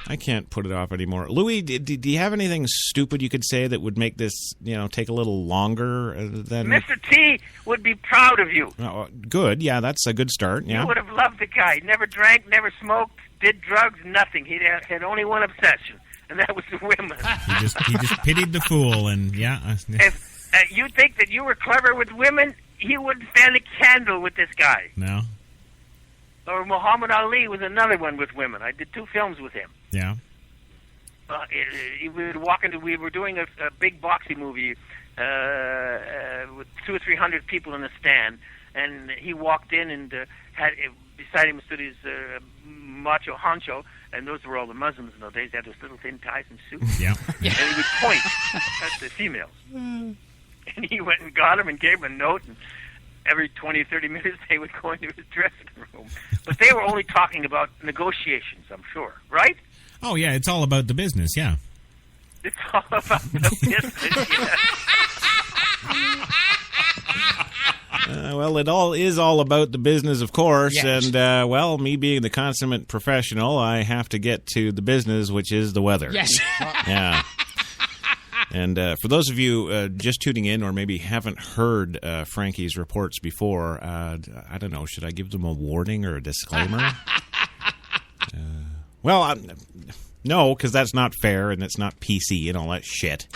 I can't put it off anymore. Louis, do you have anything stupid you could say that would make this, take a little longer than... Mr. T would be proud of you. Oh, good. Yeah, that's a good start. Yeah. You would have loved the guy. He never drank, never smoked, did drugs, nothing. He had only one obsession. And that was the women. He just pitied the fool, and yeah. If you think that you were clever with women, he wouldn't stand a candle with this guy. No. Or Muhammad Ali was another one with women. I did 2 films with him. Yeah. He would walk into. We were doing a big boxing movie with 200 or 300 people in the stand, and he walked in and had beside him stood his macho honcho. And those were all the Muslims in those days. They had those little thin ties and suits. Yeah. And he would point at the females. And he went and got them and gave them a note. And every 20, 30 minutes, they would go into his dressing room. But they were only talking about negotiations, I'm sure. Right? Oh, yeah. It's all about the business, yeah. It's all about the business, yeah. Well, it is all about the business, of course, yes. And, me being the consummate professional, I have to get to the business, which is the weather. Yes. Yeah. And for those of you just tuning in or maybe haven't heard Frankie's reports before, I don't know, should I give them a warning or a disclaimer? No, because that's not fair and it's not PC and all that shit.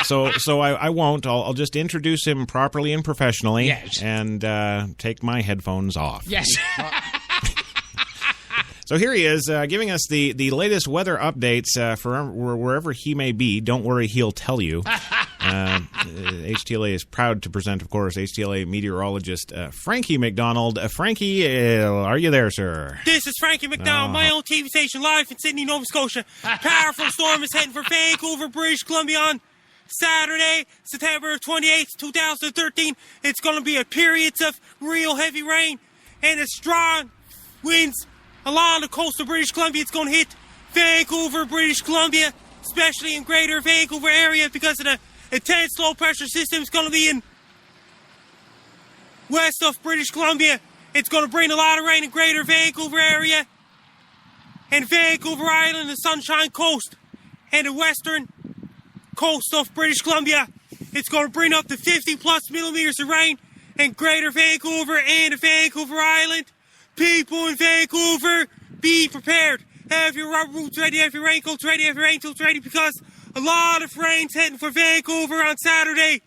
So I won't. I'll just introduce him properly and professionally. Yes. And take my headphones off. Yes. So here he is, giving us the latest weather updates for wherever he may be. Don't worry, he'll tell you. HTLA is proud to present, of course, HTLA meteorologist Frankie McDonald. Frankie, are you there, sir? This is Frankie McDonald, my own TV station, live in Sydney, Nova Scotia. Powerful storm is heading for Vancouver, British Columbia on Saturday, September 28th, 2013. It's going to be a period of real heavy rain and a strong winds along the coast of British Columbia. It's going to hit Vancouver, British Columbia, especially in greater Vancouver area because of the intense low pressure system. It's going to be in west of British Columbia. It's going to bring a lot of rain in greater Vancouver area and Vancouver Island, the Sunshine Coast, and the western coast of British Columbia. It's going to bring up to 50 plus millimeters of rain in greater Vancouver and the Vancouver Island. People in Vancouver, be prepared. Have your rubber boots ready, have your raincoats ready, have your rain tools ready, because a lot of rain's heading for Vancouver on Saturday.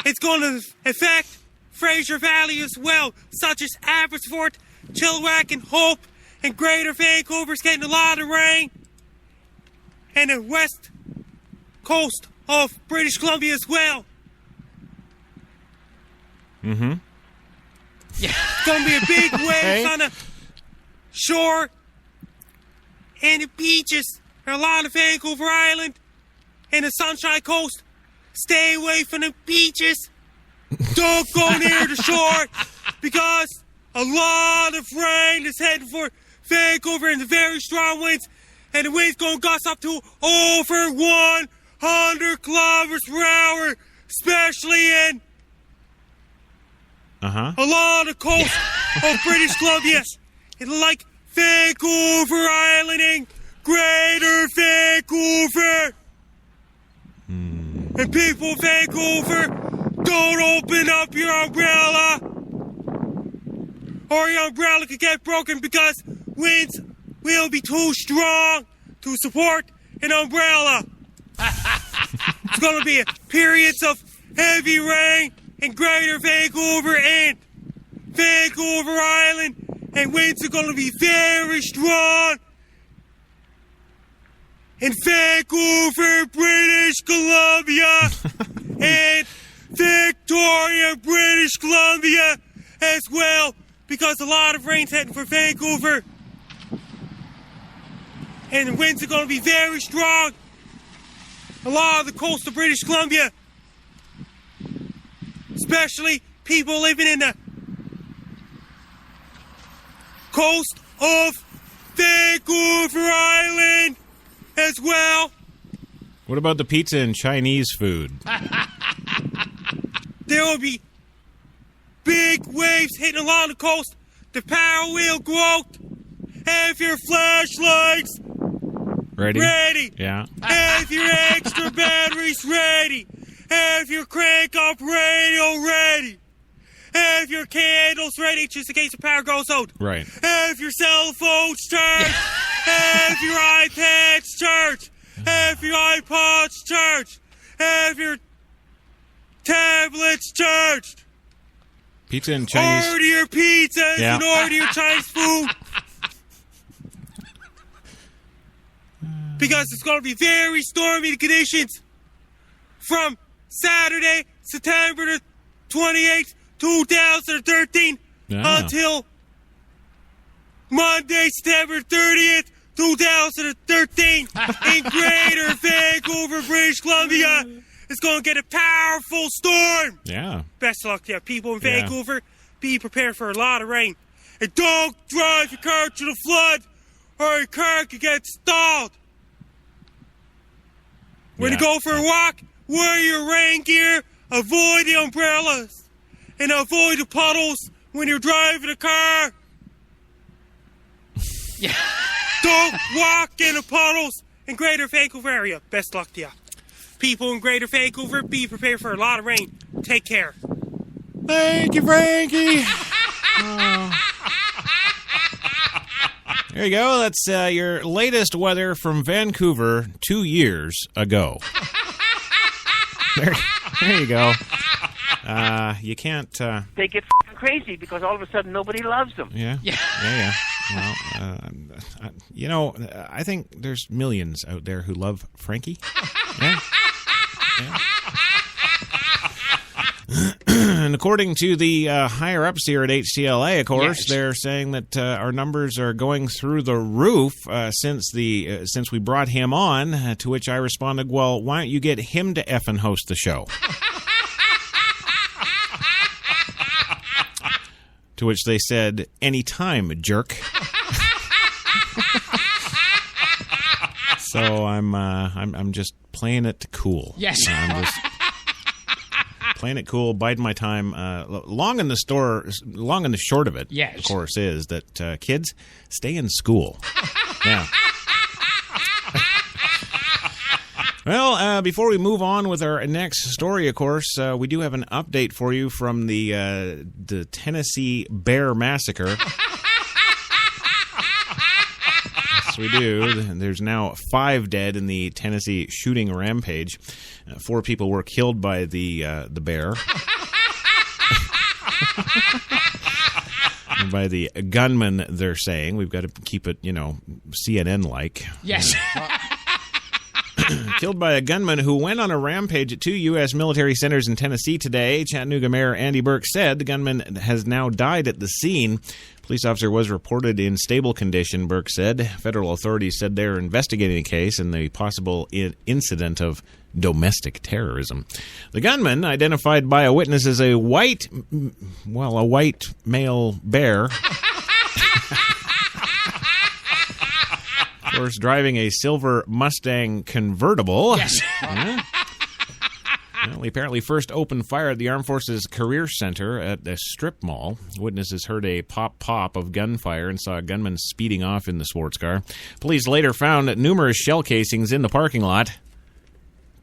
It's going to affect Fraser Valley as well, such as Abbotsford, Chilliwack, and Hope, and greater Vancouver's getting a lot of rain. And the west coast of British Columbia as well. Mm-hmm. Yeah. It's going to be a big wave on the shore and the beaches. There are a lot of Vancouver Island and the Sunshine Coast. Stay away from the beaches. Don't go near the shore because a lot of rain is heading for Vancouver and the very strong winds. And the wind's going to gust up to over 100 kilometers per hour, especially in along the coast of British Columbia. It's like Vancouver Island and greater Vancouver. And people of Vancouver, don't open up your umbrella or your umbrella could get broken because winds will be too strong to support an umbrella. It's going to be periods of heavy rain in greater Vancouver and Vancouver Island, and winds are going to be very strong in Vancouver, British Columbia, and Victoria, British Columbia as well, because a lot of rain's heading for Vancouver. And the winds are going to be very strong along the coast of British Columbia. Especially people living in the coast of Vancouver Island as well. What about the pizza and Chinese food? There will be big waves hitting along the coast. The power will go out. Have your flashlights ready. Yeah. Have your extra batteries ready. Have your crank-up radio ready. Have your candles ready just in case the power goes out. Right. Have your cell phones charged. Have your iPads charged. Have your iPods charged. Have your tablets charged. Pizza and Chinese. Order your pizzas and order your Chinese food. Because it's going to be very stormy conditions from Saturday, September the 28th, 2013 until Monday, September 30th, 2013 in greater Vancouver, British Columbia. It's going to get a powerful storm. Yeah. Best of luck to you. People in Vancouver, be prepared for a lot of rain. And don't drive your car to the flood or your car could get stalled. When you go for a walk, wear your rain gear, avoid the umbrellas, and avoid the puddles when you're driving a car. Don't walk in the puddles in greater Vancouver area. Best luck to you. People in greater Vancouver, be prepared for a lot of rain. Take care. Thank you, Frankie. There you go. That's your latest weather from Vancouver 2 years ago. There you go. You can't... They get crazy because all of a sudden nobody loves them. Yeah. Well, I think there's millions out there who love Frankie. Yeah. And according to the higher-ups here at HTLA, of course, they're saying that our numbers are going through the roof since we brought him on, to which I responded, well, why don't you get him to effing host the show? To which they said, anytime, jerk. So I'm just playing it cool. Yes. I'm just playing it cool, biding my time. Long and the short of it, yes, of course, is that kids, stay in school. Yeah. Well, before we move on with our next story, of course, we do have an update for you from the Tennessee Bear Massacre. Yes, we do. There's now 5 dead in the Tennessee shooting rampage. 4 people were killed by the bear. And by the gunman, they're saying. We've got to keep it, CNN-like. Yes. Killed by a gunman who went on a rampage at 2 U.S. military centers in Tennessee today. Chattanooga Mayor Andy Burke said the gunman has now died at the scene. Police officer was reported in stable condition, Burke said. Federal authorities said they're investigating the case and the possible incident of domestic terrorism. The gunman, identified by a witness as a white male bear, of course, driving a silver Mustang convertible. Yes. Well, he apparently first opened fire at the Armed Forces Career Center at the strip mall. Witnesses heard a pop of gunfire and saw a gunman speeding off in the sports car. Police later found numerous shell casings in the parking lot.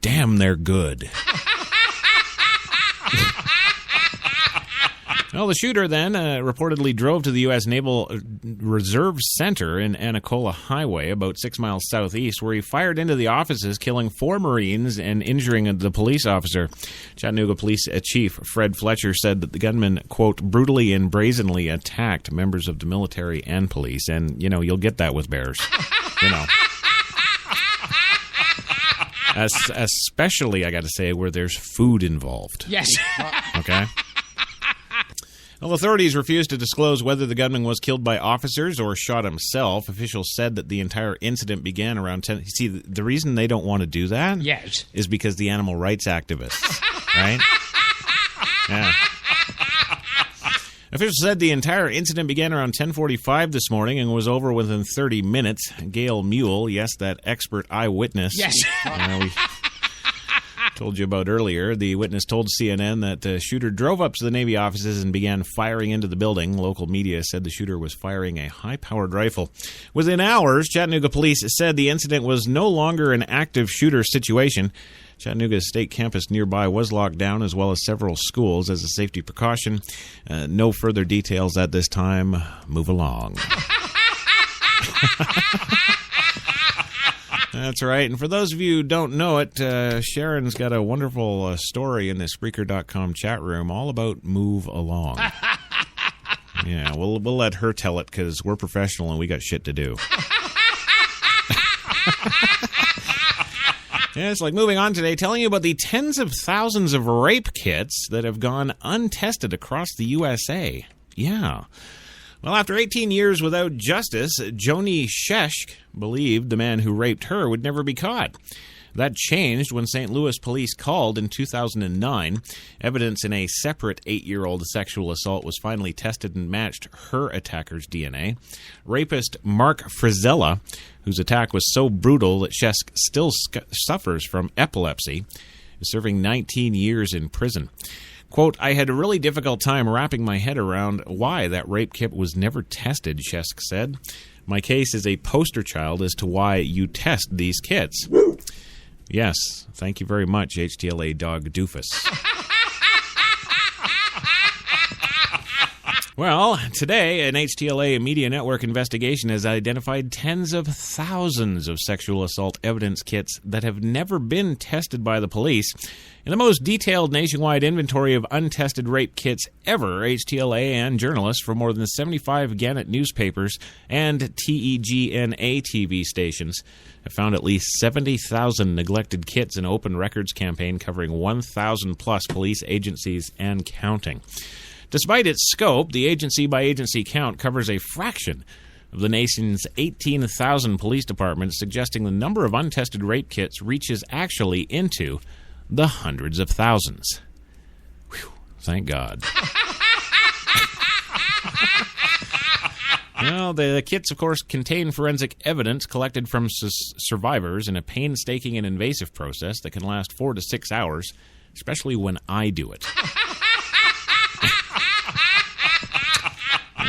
Damn, they're good. Well, the shooter then reportedly drove to the U.S. Naval Reserve Center in Anacola Highway, about 6 miles southeast, where he fired into the offices, killing 4 Marines and injuring the police officer. Chattanooga Police Chief Fred Fletcher said that the gunman, quote, brutally and brazenly attacked members of the military and police. And, you'll get that with bears. Especially, I got to say, where there's food involved. Yes. Okay. Well, authorities refused to disclose whether the gunman was killed by officers or shot himself. Officials said that the entire incident began around 10... See, the reason they don't want to do that is because the animal rights activists, right? Yeah. Officials said the entire incident began around 10:45 this morning and was over within 30 minutes. Gail Mule, yes, that expert eyewitness. Yes. We told you about earlier. The witness told CNN that the shooter drove up to the Navy offices and began firing into the building. Local media said the shooter was firing a high-powered rifle. Within hours, Chattanooga police said the incident was no longer an active shooter situation. Chattanooga State Campus nearby was locked down, as well as several schools, as a safety precaution. No further details at this time. Move along. That's right. And for those of you who don't know it, Sharon's got a wonderful story in the Spreaker.com chat room all about move along. Yeah, we'll let her tell it because we're professional and we got shit to do. Yeah, it's like moving on today, telling you about the tens of thousands of rape kits that have gone untested across the USA. Yeah. Well, after 18 years without justice, Joni Shesk believed the man who raped her would never be caught. That changed when St. Louis police called in 2009. Evidence in a separate 8-year-old sexual assault was finally tested and matched her attacker's DNA. Rapist Mark Frizella, whose attack was so brutal that Shesk still suffers from epilepsy, is serving 19 years in prison. Quote, I had a really difficult time wrapping my head around why that rape kit was never tested, Shesk said. My case is a poster child as to why you test these kits. Yes, thank you very much, HTLA dog doofus. Well, today, an HTLA media network investigation has identified tens of thousands of sexual assault evidence kits that have never been tested by the police. In the most detailed nationwide inventory of untested rape kits ever, HTLA and journalists from more than 75 Gannett newspapers and TEGNA TV stations have found at least 70,000 neglected kits in an open records campaign covering 1,000-plus police agencies and counting. Despite its scope, the agency-by-agency count covers a fraction of the nation's 18,000 police departments, suggesting the number of untested rape kits reaches actually into the hundreds of thousands. Whew, thank God. Well, the kits, of course, contain forensic evidence collected from survivors in a painstaking and invasive process that can last 4 to 6 hours, especially when I do it.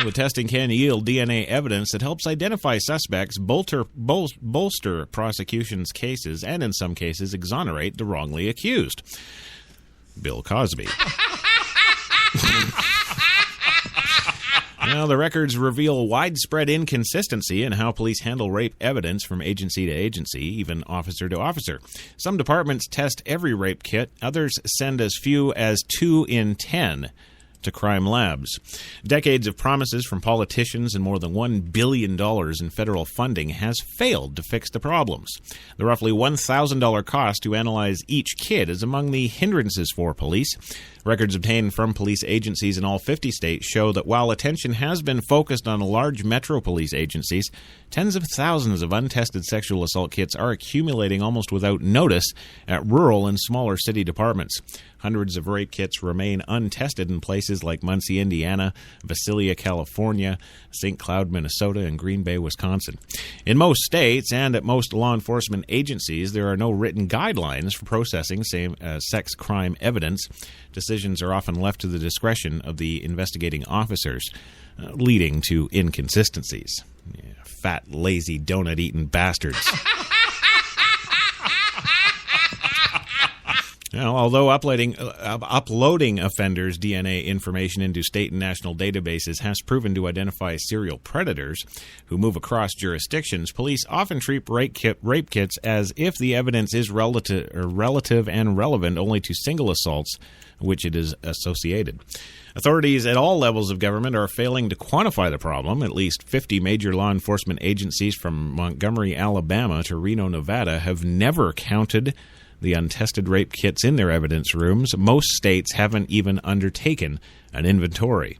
The testing can yield DNA evidence that helps identify suspects, bolster prosecution's cases, and in some cases exonerate the wrongly accused. Bill Cosby. Now, the records reveal widespread inconsistency in how police handle rape evidence from agency to agency, even officer to officer. Some departments test every rape kit. Others send as few as 2 in 10 to crime labs. Decades of promises from politicians and more than $1 billion in federal funding has failed to fix the problems. The roughly $1,000 cost to analyze each kit is among the hindrances for police. Records obtained from police agencies in all 50 states show that while attention has been focused on large metro police agencies, tens of thousands of untested sexual assault kits are accumulating almost without notice at rural and smaller city departments. Hundreds of rape kits remain untested in places like Muncie, Indiana, Visalia, California, St. Cloud, Minnesota, and Green Bay, Wisconsin. In most states and at most law enforcement agencies, there are no written guidelines for processing sex crime evidence. Decisions are often left to the discretion of the investigating officers, leading to inconsistencies. Yeah, fat, lazy, donut-eating bastards. Now, although uploading offenders' DNA information into state and national databases has proven to identify serial predators who move across jurisdictions, police often treat rape kits as if the evidence is relative and relevant only to single assaults which it is associated. Authorities at all levels of government are failing to quantify the problem. At least 50 major law enforcement agencies from Montgomery, Alabama to Reno, Nevada have never counted the untested rape kits in their evidence rooms. Most states haven't even undertaken an inventory.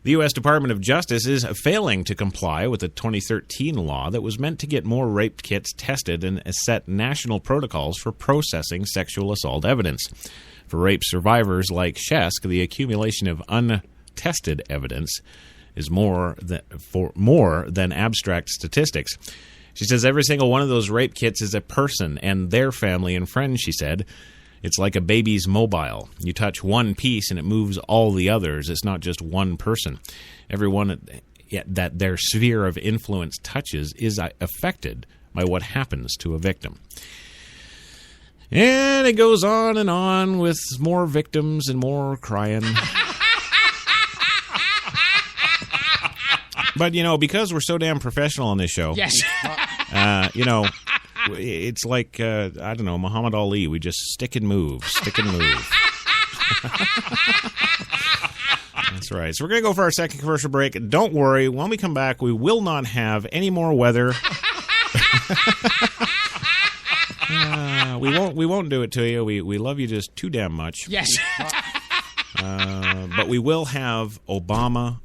The U.S. Department of Justice is failing to comply with a 2013 law that was meant to get more rape kits tested and set national protocols for processing sexual assault evidence. For rape survivors like Shesk, the accumulation of untested evidence is more than abstract statistics. She says every single one of those rape kits is a person and their family and friends, she said. It's like a baby's mobile. You touch one piece and it moves all the others. It's not just one person. Everyone that their sphere of influence touches is affected by what happens to a victim. And it goes on with more victims and more crying. But, because we're so damn professional on this show. Yes. It's like, Muhammad Ali. We just stick and move. That's right. So we're going to go for our second commercial break. Don't worry. When we come back, we will not have any more weather. We won't do it to you. We love you just too damn much. Yes. But we will have Obama.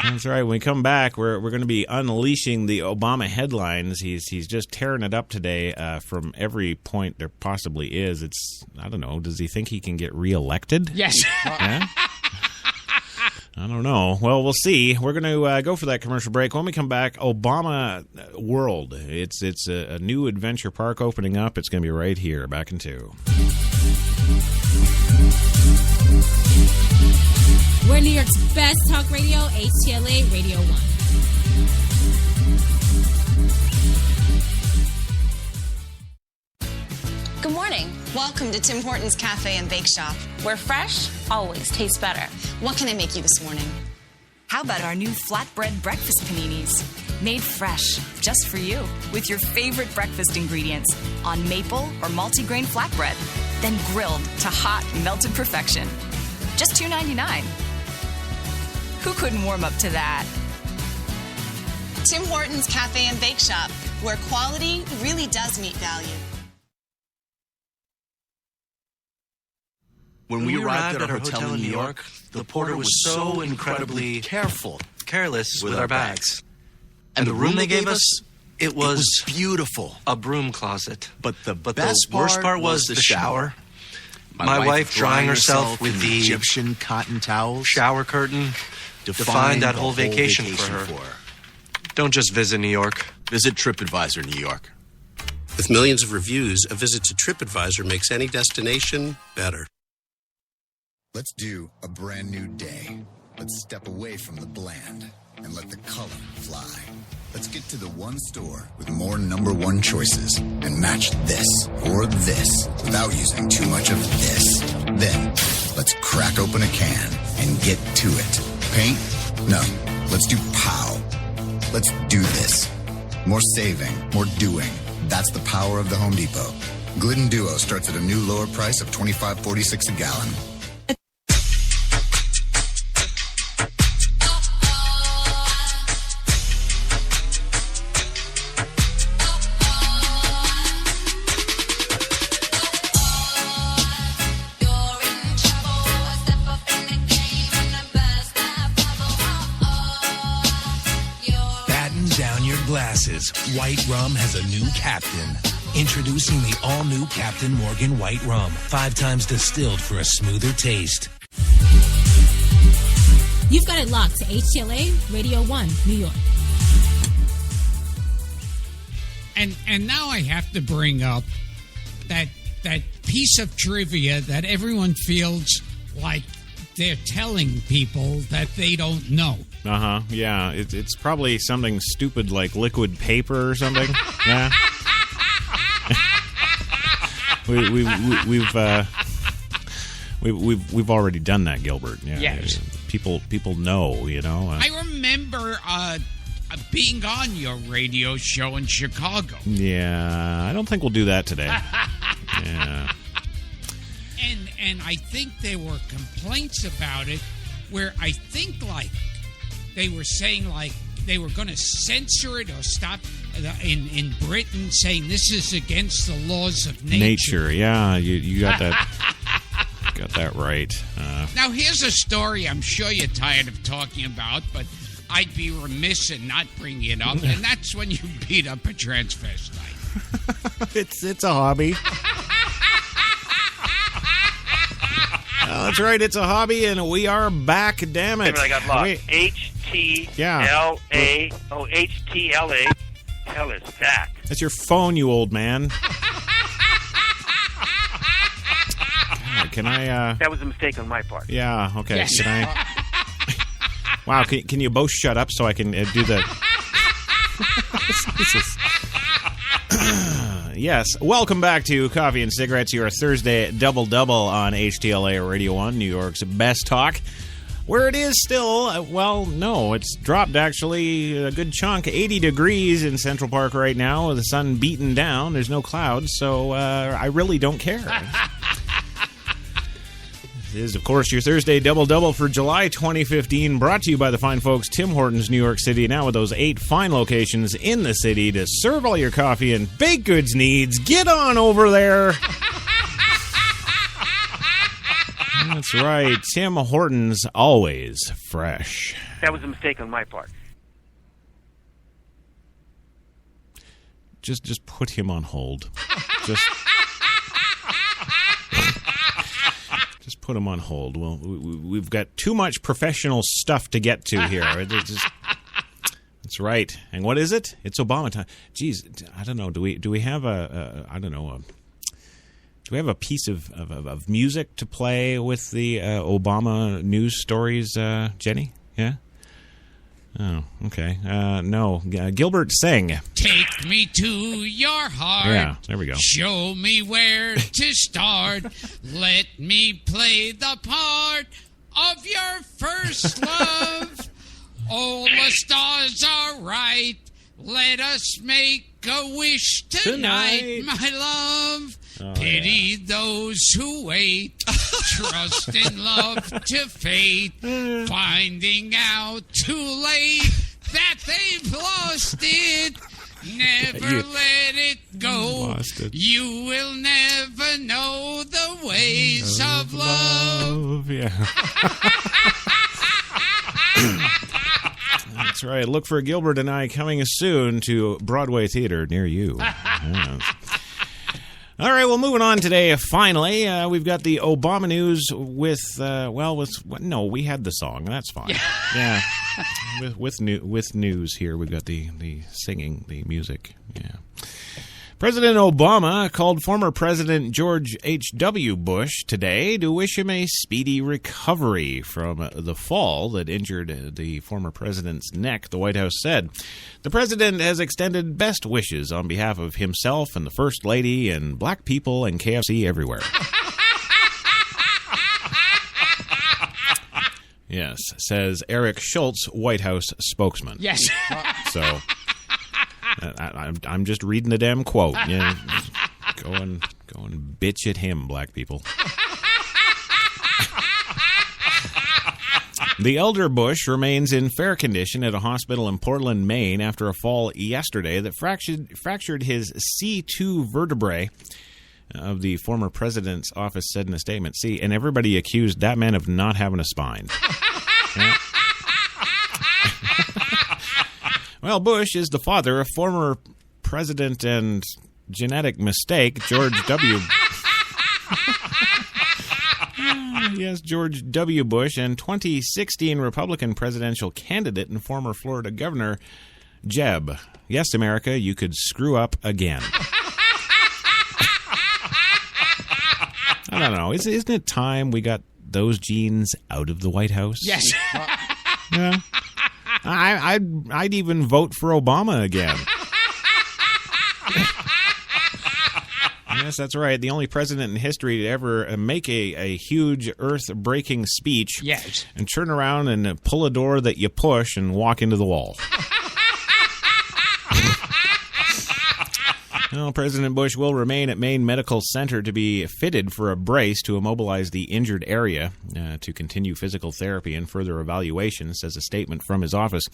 That's right. When we come back, we're going to be unleashing the Obama headlines. He's just tearing it up today from every point there possibly is. I don't know. Does he think he can get reelected? Yes. Yeah? I don't know. Well, we'll see. We're going to go for that commercial break. When we come back, Obama World. It's a new adventure park opening up. It's going to be right here. Back in 2. We're New York's best talk radio, HTLA Radio 1. Good morning. Welcome to Tim Hortons Cafe and Bake Shop, where fresh always tastes better. What can I make you this morning? How about our new flatbread breakfast paninis? Made fresh, just for you, with your favorite breakfast ingredients on maple or multigrain flatbread, then grilled to hot, melted perfection. Just $2.99. Who couldn't warm up to that? Tim Hortons Cafe and Bake Shop, where quality really does meet value. When we arrived at our hotel in New York, the porter was so incredibly careless with our bags. And the room they gave us, it was beautiful. A broom closet. But the worst part was the shower. My wife drying herself with the Egyptian cotton towels. Shower curtain defined that whole vacation for her. Don't just visit New York. Visit TripAdvisor New York. With millions of reviews, a visit to TripAdvisor makes any destination better. Let's do a brand new day. Let's step away from the bland and let the color fly. Let's get to the one store with more number one choices and match this or this without using too much of this. Then, let's crack open a can and get to it. Paint? No. Let's do POW. Let's do this. More saving, more doing. That's the power of the Home Depot. Glidden Duo starts at a new lower price of $25.46 a gallon. Glasses. White Rum has a new captain. Introducing the all-new Captain Morgan White Rum. 5 times distilled for a smoother taste. You've got it locked to HTLA Radio 1, New York. And now I have to bring up that piece of trivia that everyone feels like they're telling people that they don't know. Yeah, it's probably something stupid like liquid paper or something. Yeah. We've already done that, Gilbert. Yeah. Yes. People know, you know. I remember being on your radio show in Chicago. Yeah, I don't think we'll do that today. Yeah. And I think there were complaints about it where I think like they were saying like they were going to censor it or stop in Britain, saying this is against the laws of nature. Yeah, you got that. Got that right. Now here's a story I'm sure you're tired of talking about, but I'd be remiss in not bringing it up, and that's when you beat up a transvestite. It's a hobby. That's right, it's a hobby, and we are back, damn it. I got lost. H-T-L-A. Oh, H-T-L-A. Hell is that? That's your phone, you old man. Can I, That was a mistake on my part. Yeah, okay. Yes. Can I... Wow, can you both shut up so I can do the... Yes, welcome back to Coffee and Cigarettes, your Thursday double-double on HTLA Radio 1, New York's best talk, where it is still, well, no, it's dropped actually a good chunk, 80 degrees in Central Park right now, with the sun beaten down, there's no clouds, so I really don't care. This is, of course, your Thursday double-double for July 2015, brought to you by the fine folks Tim Hortons, New York City, now with those 8 fine locations in the city to serve all your coffee and baked goods needs. Get on over there! That's right, Tim Hortons, always fresh. That was a mistake on my part. Just put him on hold. Just put him on hold. Well, we've got too much professional stuff to get to here. That's right. And what is it? It's Obama time. Geez, I don't know. Do we have a piece of music to play with the Obama news stories, Jenny? Yeah. Oh, okay. No. Gilbert, sing. Take me to your heart. Yeah, there we go. Show me where to start. Let me play the part of your first love. All the stars are right. Let us make a wish tonight, my love. Oh, Pity those who wait. Trust in love to fate. Finding out too late that they've lost it. Never let it go. You will never know the ways of love. Yeah. That's right. Look for Gilbert and I coming soon to Broadway Theater near you. Yes. All right, well, moving on today, finally, we've got the Obama news with we had the song. That's fine. Yeah. with news here. We've got the singing, the music. Yeah. President Obama called former President George H.W. Bush today to wish him a speedy recovery from the fall that injured the former president's neck, the White House said. The president has extended best wishes on behalf of himself and the First Lady and black people and KFC everywhere. Yes, says Eric Schultz, White House spokesman. Yes. So... I'm just reading the damn quote. Yeah, go and bitch at him, black people. The elder Bush remains in fair condition at a hospital in Portland, Maine, after a fall yesterday that fractured his C2 vertebrae. Of the former president's office said in a statement. See, and everybody accused that man of not having a spine. Yeah. Well, Bush is the father of former president and genetic mistake, George W. Yes, George W. Bush, and 2016 Republican presidential candidate and former Florida governor, Jeb. Yes, America, you could screw up again. I don't know. Isn't it time we got those genes out of the White House? Yes. Yeah. I'd even vote for Obama again. Yes, that's right. The only president in history to ever make a huge earth-breaking speech, yes, and turn around and pull a door that you push and walk into the wall. Well, President Bush will remain at Maine Medical Center to be fitted for a brace to immobilize the injured area to continue physical therapy and further evaluation, says a statement from his office.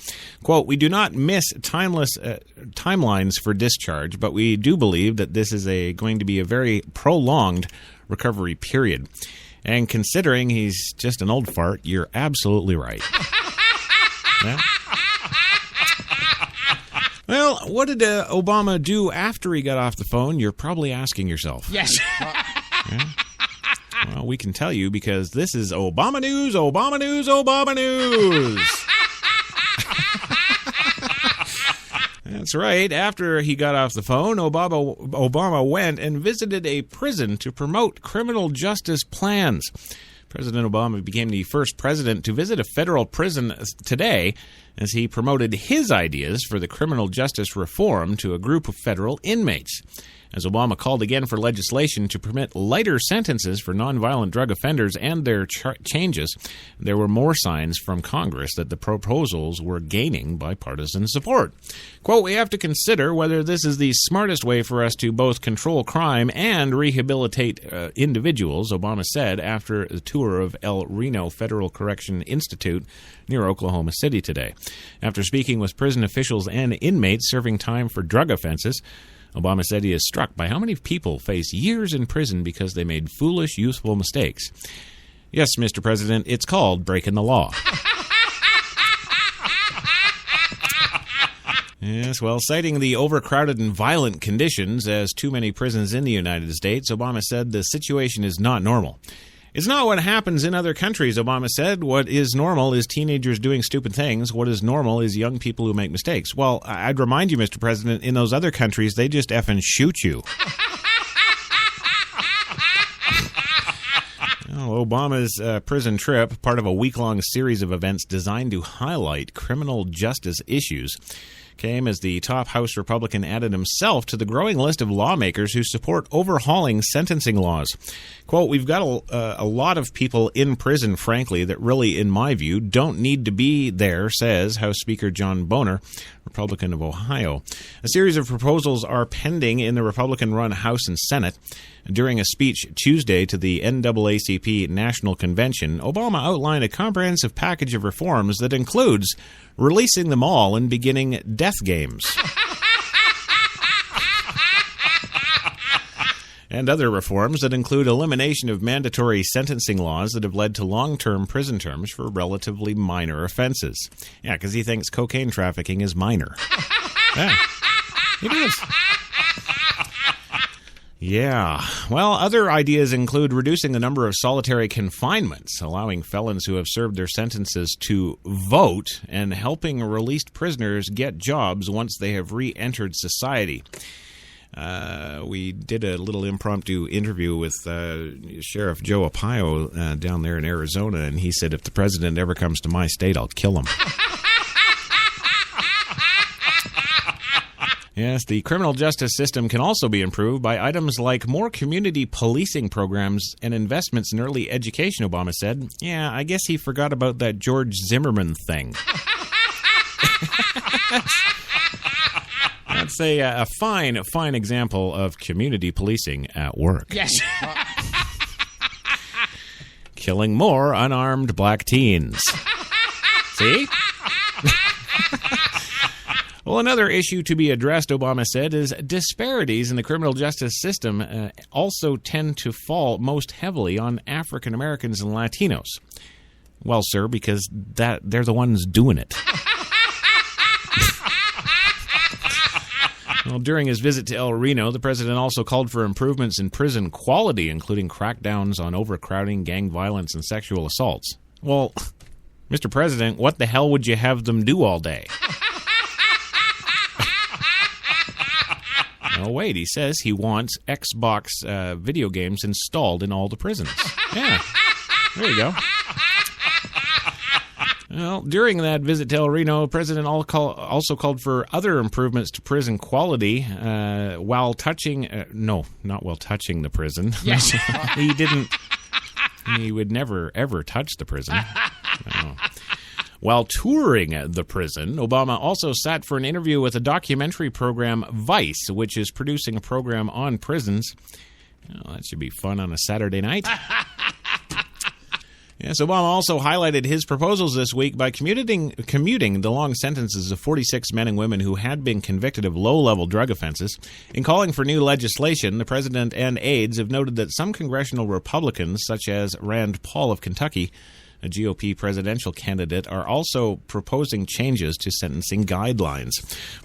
Quote, we do not miss timelines for discharge, but we do believe that this is going to be a very prolonged recovery period. And considering he's just an old fart, you're absolutely right. Yeah. Well, what did Obama do after he got off the phone? You're probably asking yourself. Yes. Yeah? Well, we can tell you because this is Obama News, Obama News, Obama News. That's right. After he got off the phone, Obama went and visited a prison to promote criminal justice plans. President Obama became the first president to visit a federal prison today as he promoted his ideas for the criminal justice reform to a group of federal inmates. As Obama called again for legislation to permit lighter sentences for nonviolent drug offenders and their changes, there were more signs from Congress that the proposals were gaining bipartisan support. Quote, we have to consider whether this is the smartest way for us to both control crime and rehabilitate individuals, Obama said after a tour of El Reno Federal Correction Institute near Oklahoma City today. After speaking with prison officials and inmates serving time for drug offenses, Obama said he is struck by how many people face years in prison because they made foolish, youthful mistakes. Yes, Mr. President, it's called breaking the law. Yes, well, citing the overcrowded and violent conditions as too many prisons in the United States, Obama said the situation is not normal. It's not what happens in other countries, Obama said. What is normal is teenagers doing stupid things. What is normal is young people who make mistakes. Well, I'd remind you, Mr. President, in those other countries, they just effing shoot you. Oh, Obama's prison trip, part of a week-long series of events designed to highlight criminal justice issues, came as the top House Republican added himself to the growing list of lawmakers who support overhauling sentencing laws. Quote, we've got a lot of people in prison, frankly, that really, in my view, don't need to be there, says House Speaker John Boehner, Republican of Ohio. A series of proposals are pending in the Republican-run House and Senate. During a speech Tuesday to the NAACP National Convention, Obama outlined a comprehensive package of reforms that includes releasing them all and beginning death games. And other reforms that include elimination of mandatory sentencing laws that have led to long-term prison terms for relatively minor offenses. Yeah, because he thinks cocaine trafficking is minor. Yeah, it is. Yeah. Well, other ideas include reducing the number of solitary confinements, allowing felons who have served their sentences to vote, and helping released prisoners get jobs once they have re-entered society. We did a little impromptu interview with Sheriff Joe Arpaio down there in Arizona, and he said, if the president ever comes to my state, I'll kill him. Yes, the criminal justice system can also be improved by items like more community policing programs and investments in early education, Obama said. Yeah, I guess he forgot about that George Zimmerman thing. That's a fine example of community policing at work. Yes. Killing more unarmed black teens. See? Well, another issue to be addressed, Obama said, is disparities in the criminal justice system also tend to fall most heavily on African Americans and Latinos. Well, sir, because they're the ones doing it. Well, during his visit to El Reno, the president also called for improvements in prison quality, including crackdowns on overcrowding, gang violence, and sexual assaults. Well, Mr. President, what the hell would you have them do all day? Oh, wait, he says he wants Xbox video games installed in all the prisons. Yeah, there you go. Well, during that visit to El Reno, the president also called for other improvements to prison quality while touching... no, not while touching the prison. Yes. He would never, ever touch the prison. No. While touring the prison, Obama also sat for an interview with a documentary program, Vice, which is producing a program on prisons. Oh, that should be fun on a Saturday night. Yes, Obama also highlighted his proposals this week by commuting the long sentences of 46 men and women who had been convicted of low-level drug offenses. In calling for new legislation, the president and aides have noted that some congressional Republicans, such as Rand Paul of Kentucky, a GOP presidential candidate, are also proposing changes to sentencing guidelines.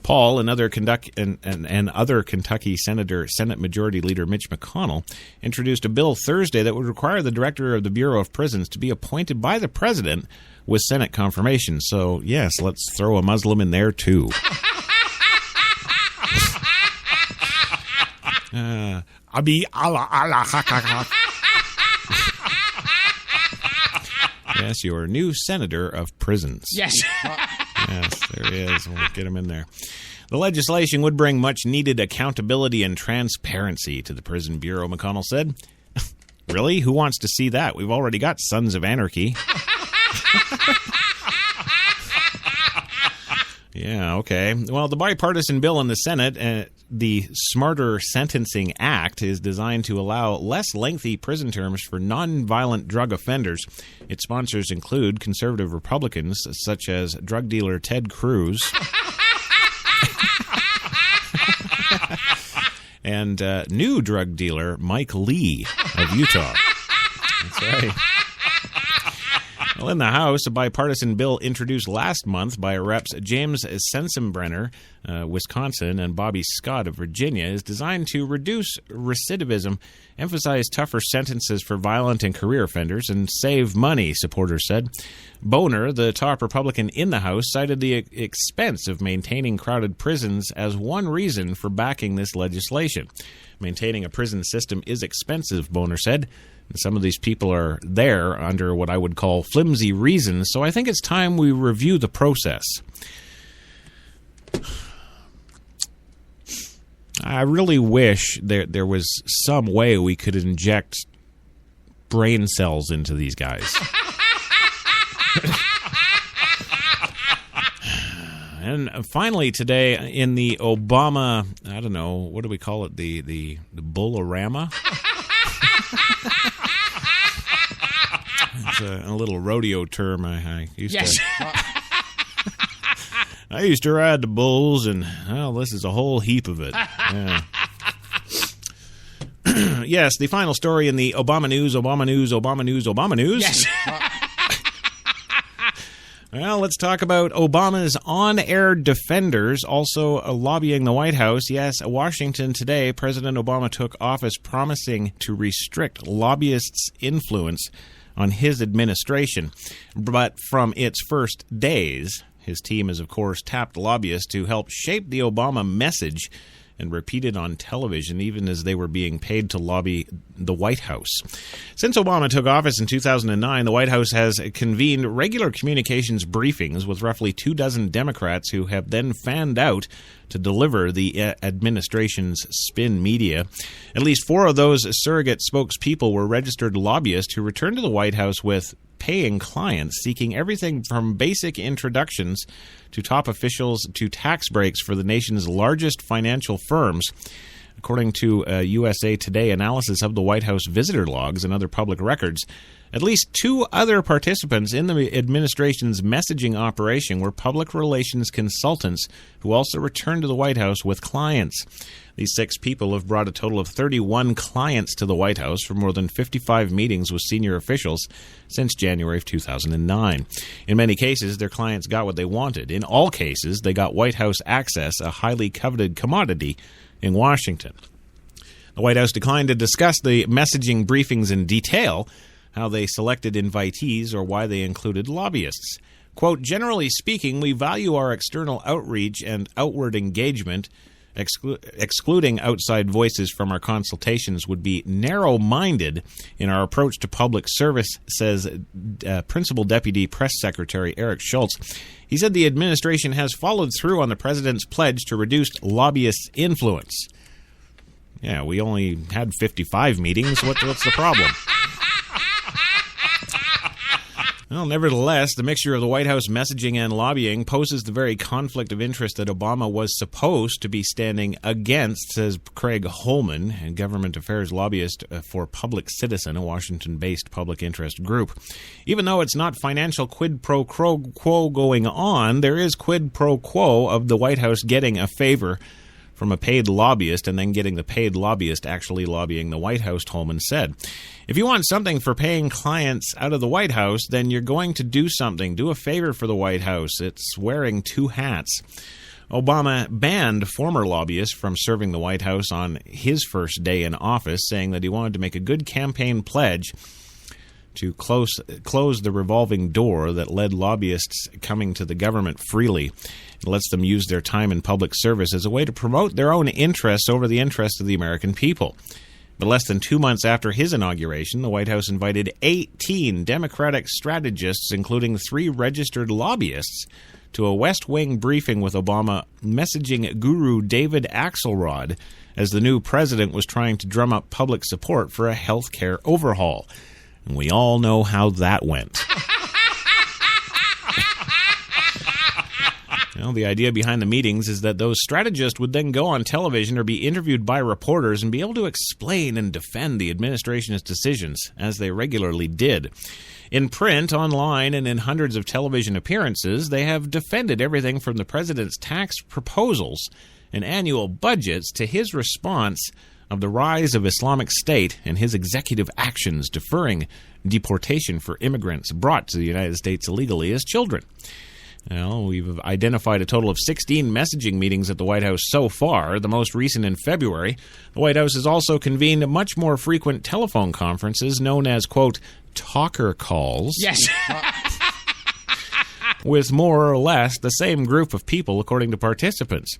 Paul and other Kentucky Senate Majority Leader Mitch McConnell introduced a bill Thursday that would require the director of the Bureau of Prisons to be appointed by the president with Senate confirmation. So, yes, let's throw a Muslim in there, too. Yes, your new senator of prisons. Yes. Yes, there he is. We'll get him in there. The legislation would bring much-needed accountability and transparency to the Prison Bureau, McConnell said. Really? Who wants to see that? We've already got Sons of Anarchy. Yeah, okay. Well, the bipartisan bill in the Senate, the Smarter Sentencing Act, is designed to allow less lengthy prison terms for nonviolent drug offenders. Its sponsors include conservative Republicans such as drug dealer Ted Cruz and new drug dealer Mike Lee of Utah. That's right. Well, in the House, a bipartisan bill introduced last month by Reps James Sensenbrenner, Wisconsin, and Bobby Scott of Virginia, is designed to reduce recidivism, emphasize tougher sentences for violent and career offenders, and save money, supporters said. Boehner, the top Republican in the House, cited the expense of maintaining crowded prisons as one reason for backing this legislation. Maintaining a prison system is expensive, Boehner said. Some of these people are there under what I would call flimsy reasons, so I think it's time we review the process. I really wish there was some way we could inject brain cells into these guys. And finally today, in the Obama, I don't know, what do we call it, the Bull-orama? It's a little rodeo term I used to... I used to ride the bulls, and, well, this is a whole heap of it. Yeah. Yes, the final story in the Obama news. Yes. Well, let's talk about Obama's on-air defenders also lobbying the White House. Yes, Washington today, President Obama took office promising to restrict lobbyists' influence on his administration. But from its first days, his team has, of course, tapped lobbyists to help shape the Obama message and repeated on television, even as they were being paid to lobby the White House. Since Obama took office in 2009, the White House has convened regular communications briefings with roughly 24 Democrats who have then fanned out to deliver the administration's spin media. At least 4 of those surrogate spokespeople were registered lobbyists who returned to the White House with paying clients seeking everything from basic introductions to top officials to tax breaks for the nation's largest financial firms. According to USA Today analysis of the White House visitor logs and other public records, at least 2 other participants in the administration's messaging operation were public relations consultants who also returned to the White House with clients. These 6 people have brought a total of 31 clients to the White House for more than 55 meetings with senior officials since January of 2009. In many cases, their clients got what they wanted. In all cases, they got White House access, a highly coveted commodity in Washington. The White House declined to discuss the messaging briefings in detail, how they selected invitees, or why they included lobbyists. Quote, generally speaking, we value our external outreach and outward engagement. Excluding outside voices from our consultations would be narrow-minded in our approach to public service, says Principal Deputy Press Secretary Eric Schultz. He said the administration has followed through on the president's pledge to reduce lobbyists' influence. Yeah, we only had 55 meetings. What's the problem? Well, nevertheless, the mixture of the White House messaging and lobbying poses the very conflict of interest that Obama was supposed to be standing against, says Craig Holman, a government affairs lobbyist for Public Citizen, a Washington-based public interest group. Even though it's not financial quid pro quo going on, there is quid pro quo of the White House getting a favor from a paid lobbyist and then getting the paid lobbyist actually lobbying the White House, Holman said. If you want something for paying clients out of the White House, then you're going to do something. Do a favor for the White House. It's wearing 2 hats. Obama banned former lobbyists from serving the White House on his first day in office, saying that he wanted to make a good campaign pledge to close the revolving door that led lobbyists coming to the government freely. It lets them use their time in public service as a way to promote their own interests over the interests of the American people. But less than 2 months after his inauguration, the White House invited 18 Democratic strategists, including 3 registered lobbyists, to a West Wing briefing with Obama messaging guru David Axelrod as the new president was trying to drum up public support for a health care overhaul. And we all know how that went. Well, the idea behind the meetings is that those strategists would then go on television or be interviewed by reporters and be able to explain and defend the administration's decisions, as they regularly did. In print, online, and in hundreds of television appearances, they have defended everything from the president's tax proposals and annual budgets to his response of the rise of Islamic State and his executive actions deferring deportation for immigrants brought to the United States illegally as children. Well, we've identified a total of 16 messaging meetings at the White House so far, the most recent in February. The White House has also convened much more frequent telephone conferences known as, quote, talker calls. Yes. With more or less the same group of people, according to participants.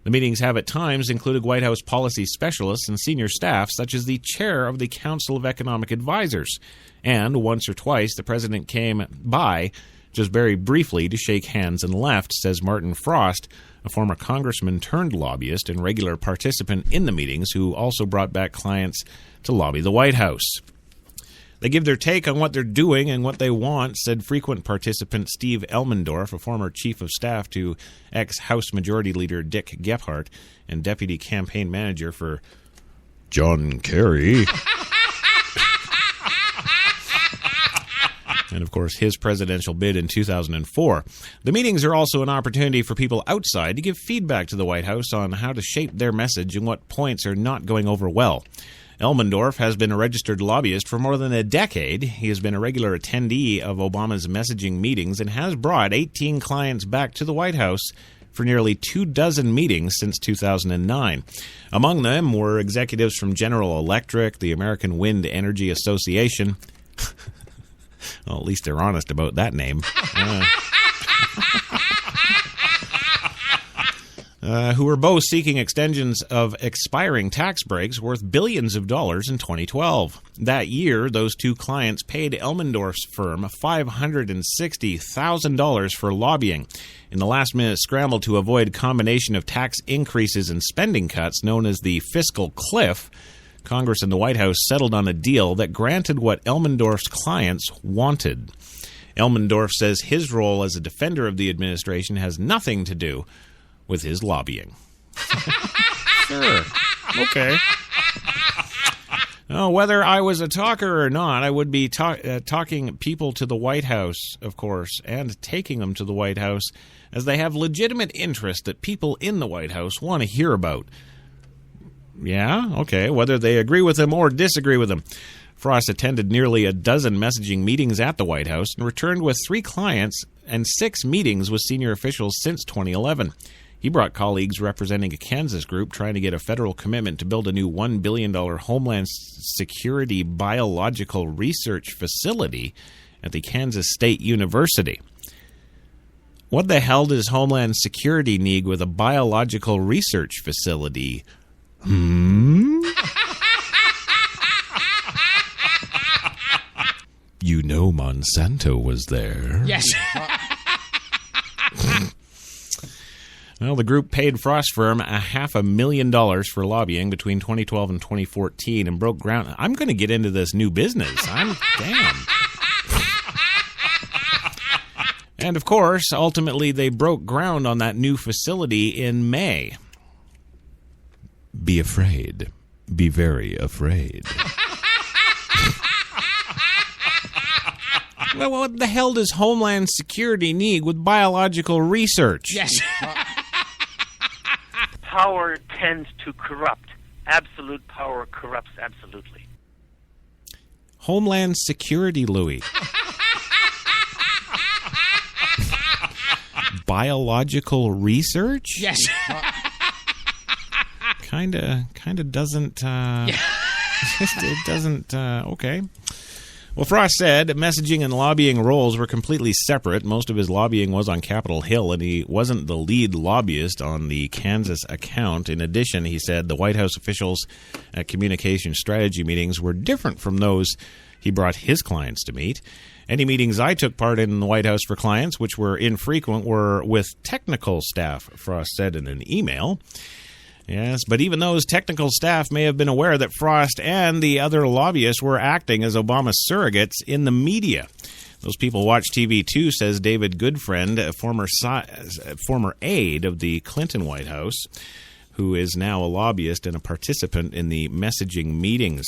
The meetings have at times included White House policy specialists and senior staff, such as the chair of the Council of Economic Advisors. And once or twice, the president came by just very briefly to shake hands and left, says Martin Frost, a former congressman turned lobbyist and regular participant in the meetings who also brought back clients to lobby the White House. They give their take on what they're doing and what they want, said frequent participant Steve Elmendorf, a former chief of staff to ex-House Majority Leader Dick Gephardt and deputy campaign manager for John Kerry. And, of course, his presidential bid in 2004. The meetings are also an opportunity for people outside to give feedback to the White House on how to shape their message and what points are not going over well. Elmendorf has been a registered lobbyist for more than a decade. He has been a regular attendee of Obama's messaging meetings and has brought 18 clients back to the White House for nearly 24 meetings since 2009. Among them were executives from General Electric, the American Wind Energy Association. Well, at least they're honest about that name. Who were both seeking extensions of expiring tax breaks worth billions of dollars in 2012. That year, those two clients paid Elmendorf's firm $560,000 for lobbying. In the last-minute scramble to avoid combination of tax increases and spending cuts known as the fiscal cliff, Congress and the White House settled on a deal that granted what Elmendorf's clients wanted. Elmendorf says his role as a defender of the administration has nothing to do with his lobbying. Sure. Okay. Well, whether I was a talker or not, I would be talking people to the White House, of course, and taking them to the White House as they have legitimate interest that people in the White House want to hear about. Yeah, okay, whether they agree with him or disagree with him. Frost attended nearly a dozen messaging meetings at the White House and returned with 3 clients and 6 meetings with senior officials since 2011. He brought colleagues representing a Kansas group trying to get a federal commitment to build a new $1 billion Homeland Security biological research facility at the Kansas State University. What the hell does Homeland Security need with a biological research facility? You know Monsanto was there. Yes. Well, the group paid Frost firm $500,000 for lobbying between 2012 and 2014 and broke ground. I'm going to get into this new business. Damn. And, of course, ultimately they broke ground on that new facility in May. Be afraid. Be very afraid. Well, what the hell does Homeland Security need with biological research? Yes. Power tends to corrupt. Absolute power corrupts absolutely. Homeland Security, Louis. Biological research? Yes. Kind of doesn't, it doesn't, okay. Well, Frost said messaging and lobbying roles were completely separate. Most of his lobbying was on Capitol Hill, and he wasn't the lead lobbyist on the Kansas account. In addition, he said the White House officials at communication strategy meetings were different from those he brought his clients to meet. Any meetings I took part in the White House for clients, which were infrequent, were with technical staff, Frost said in an email. Yes, but even those technical staff may have been aware that Frost and the other lobbyists were acting as Obama's surrogates in the media. Those people watch TV too, says David Goodfriend, a former aide of the Clinton White House, who is now a lobbyist and a participant in the messaging meetings.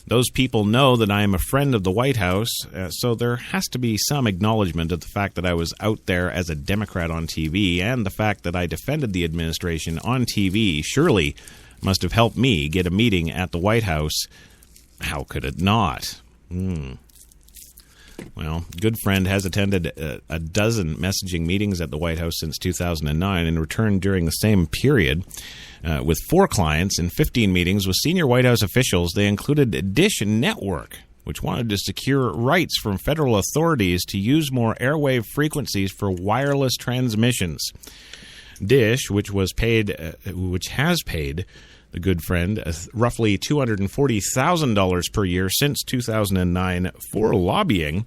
Those people know that I am a friend of the White House, so there has to be some acknowledgement of the fact that I was out there as a Democrat on TV, and the fact that I defended the administration on TV surely must have helped me get a meeting at the White House. How could it not? Well, Goodfriend has attended a dozen messaging meetings at the White House since 2009 and returned during the same period with 4 clients and 15 meetings with senior White House officials. They included Dish Network, which wanted to secure rights from federal authorities to use more airwave frequencies for wireless transmissions. Dish, which has paid the good friend roughly $240,000 per year since 2009 for lobbying,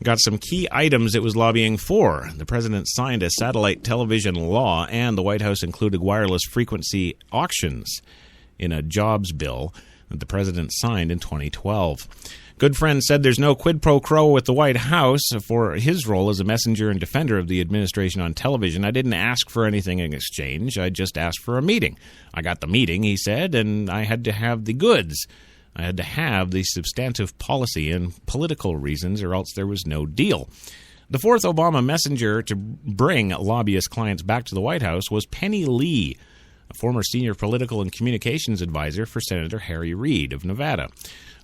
got some key items it was lobbying for. The president signed a satellite television law, and the White House included wireless frequency auctions in a jobs bill that the president signed in 2012. Good friend said there's no quid pro quo with the White House for his role as a messenger and defender of the administration on television. I didn't ask for anything in exchange. I just asked for a meeting. I got the meeting, he said, and I had to have the goods. I had to have the substantive policy and political reasons, or else there was no deal. The fourth Obama messenger to bring lobbyist clients back to the White House was Penny Lee, a former senior political and communications advisor for Senator Harry Reid of Nevada.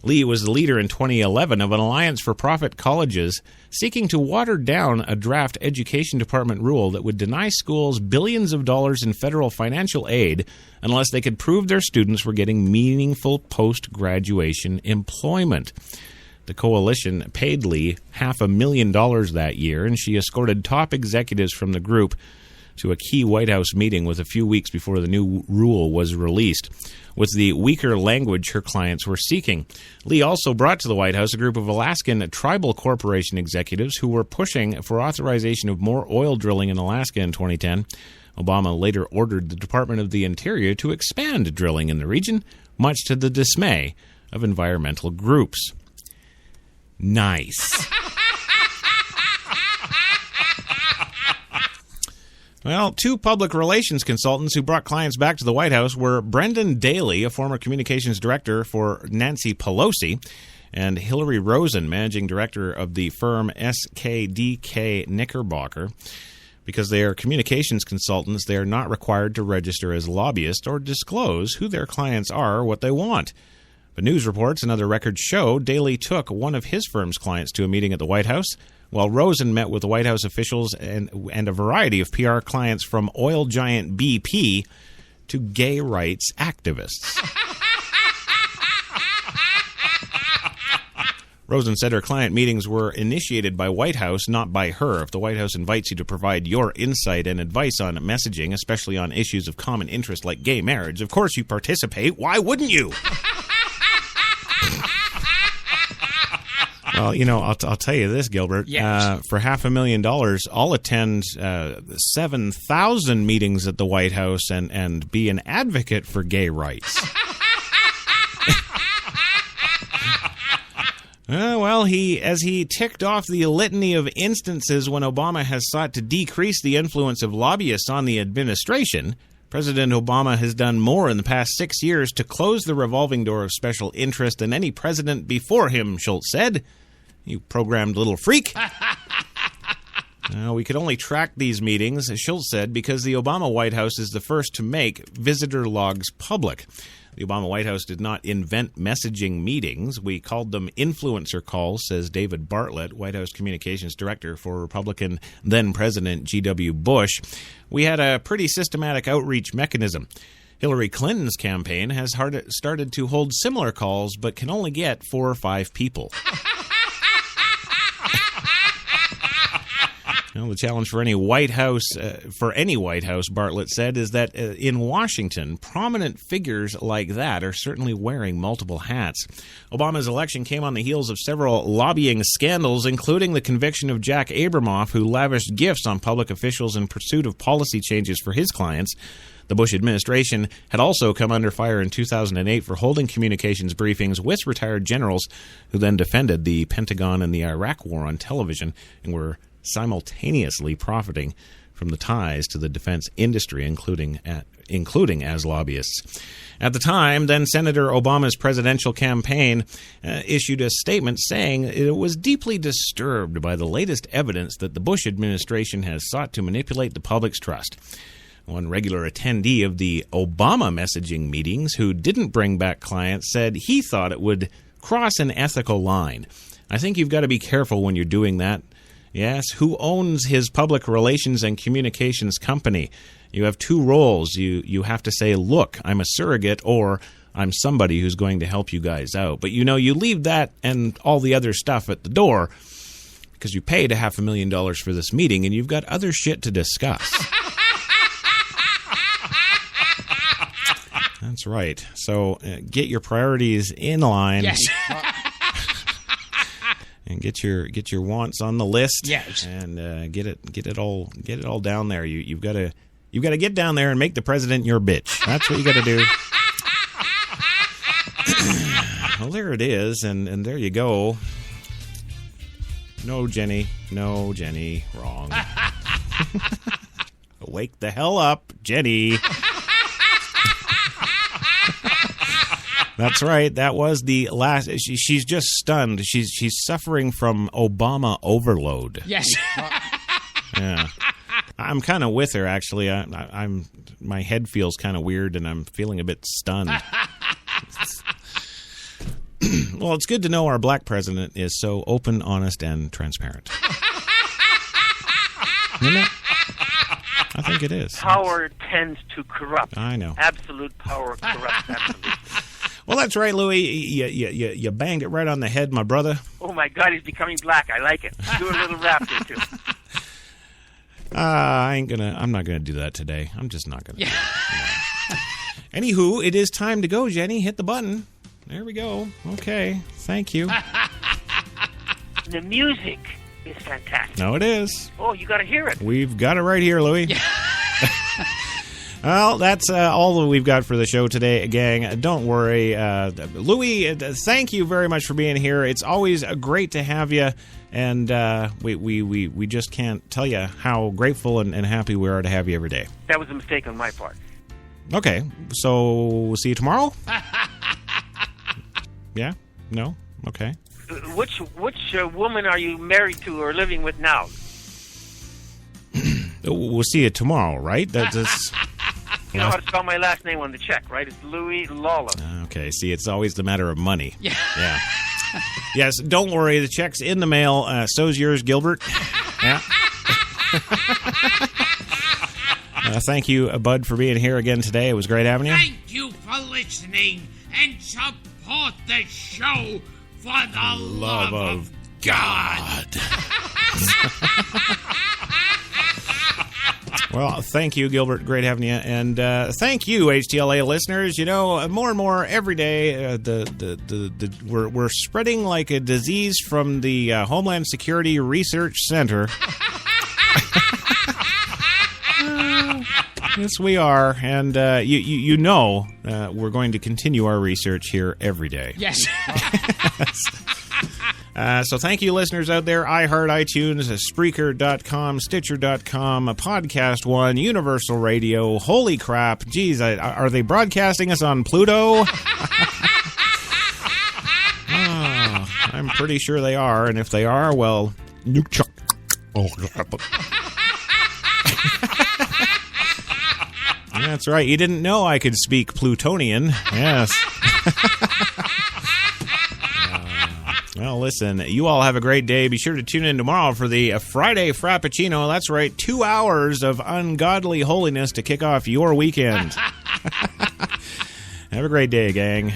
Lee was the leader in 2011 of an alliance for profit colleges seeking to water down a draft education department rule that would deny schools billions of dollars in federal financial aid unless they could prove their students were getting meaningful post-graduation employment. The coalition paid Lee $500,000 that year, and she escorted top executives from the group to a key White House meeting with a few weeks before the new rule was released, with the weaker language her clients were seeking. Lee also brought to the White House a group of Alaskan tribal corporation executives who were pushing for authorization of more oil drilling in Alaska in 2010. Obama later ordered the Department of the Interior to expand drilling in the region, much to the dismay of environmental groups. Nice. Well, two public relations consultants who brought clients back to the White House were Brendan Daly, a former communications director for Nancy Pelosi, and Hillary Rosen, managing director of the firm SKDK Knickerbocker. Because they are communications consultants, they are not required to register as lobbyists or disclose who their clients are or what they want. But news reports and other records show Daly took one of his firm's clients to a meeting at the White House, while Rosen met with the White House officials and a variety of PR clients from oil giant BP to gay rights activists. Rosen said her client meetings were initiated by White House, not by her. If the White House invites you to provide your insight and advice on messaging, especially on issues of common interest like gay marriage, of course you participate. Why wouldn't you? Well, you know, I'll tell you this, Gilbert. Yes. For $500,000, I'll attend 7,000 meetings at the White House and be an advocate for gay rights. Well, as he ticked off the litany of instances when Obama has sought to decrease the influence of lobbyists on the administration, President Obama has done more in the past 6 years to close the revolving door of special interest than any president before him, Schultz said. You programmed little freak. We could only track these meetings, as Schultz said, because the Obama White House is the first to make visitor logs public. The Obama White House did not invent messaging meetings. We called them influencer calls, says David Bartlett, White House Communications Director for Republican then-President G.W. Bush. We had a pretty systematic outreach mechanism. Hillary Clinton's campaign has started to hold similar calls, but can only get 4 or 5 people. Well, the challenge for any White House, Bartlett said, is that in Washington, prominent figures like that are certainly wearing multiple hats. Obama's election came on the heels of several lobbying scandals, including the conviction of Jack Abramoff, who lavished gifts on public officials in pursuit of policy changes for his clients. The Bush administration had also come under fire in 2008 for holding communications briefings with retired generals who then defended the Pentagon and the Iraq War on television and were simultaneously profiting from the ties to the defense industry, including as lobbyists. At the time, then Senator Obama's presidential campaign issued a statement saying it was deeply disturbed by the latest evidence that the Bush administration has sought to manipulate the public's trust. One regular attendee of the Obama messaging meetings who didn't bring back clients said he thought it would cross an ethical line. I think you've got to be careful when you're doing that. Yes, who owns his public relations and communications company? You have 2 roles. You have to say, look, I'm a surrogate, or I'm somebody who's going to help you guys out. But, you leave that and all the other stuff at the door because you paid $500,000 for this meeting and you've got other shit to discuss. That's right. So get your priorities in line. Yes. And get your wants on the list. Yes. And get it all down there. You've got to get down there and make the president your bitch. That's what you got to do. Well, there it is, and there you go. No, Jenny, wrong. Wake the hell up, Jenny. That's right. That was the last. She's just stunned. She's suffering from Obama overload. Yes. Yeah. I'm kind of with her, actually. I'm my head feels kind of weird, and I'm feeling a bit stunned. Well, it's good to know our black president is so open, honest, and transparent. Isn't it? I think it is. Power tends to corrupt. I know. Absolute power corrupts absolute. Well, that's right, Louie. You banged it right on the head, my brother. Oh, my God, he's becoming black. I like it. Do a little rap there, too. I'm not gonna do that today. I'm just not gonna. Yeah. Anywho, it is time to go, Jenny. Hit the button. There we go. Okay. Thank you. The music is fantastic. No, it is. Oh, you got to hear it. We've got it right here, Louie. Well, that's all that we've got for the show today, gang. Don't worry. Louie, thank you very much for being here. It's always great to have you. And we just can't tell you how grateful and happy we are to have you every day. That was a mistake on my part. Okay. So we'll see you tomorrow? Yeah? No? Okay. Which woman are you married to or living with now? We'll see you tomorrow, right? That's you know how to spell my last name on the check, right? It's Louis Lawler. Okay. See, it's always the matter of money. Yeah. Yes, don't worry. The check's in the mail. So's yours, Gilbert. Yeah. Thank you, Bud, for being here again today. It was great having you. Thank you for listening and support the show for the love of God. Well, thank you, Gilbert. Great having you. And thank you, HTLA listeners. You know, more and more every day, we're spreading like a disease from the Homeland Security Research Center. Yes, we are. And you know we're going to continue our research here every day. Yes. So thank you, listeners out there. iHeart, iTunes, Spreaker.com, Stitcher.com, Podcast One, Universal Radio. Holy crap. Geez, are they broadcasting us on Pluto? I'm pretty sure they are. And if they are, well, that's right. You didn't know I could speak Plutonian. Yes. Well, listen, you all have a great day. Be sure to tune in tomorrow for the Friday Frappuccino. That's right, 2 hours of ungodly holiness to kick off your weekend. Have a great day, gang.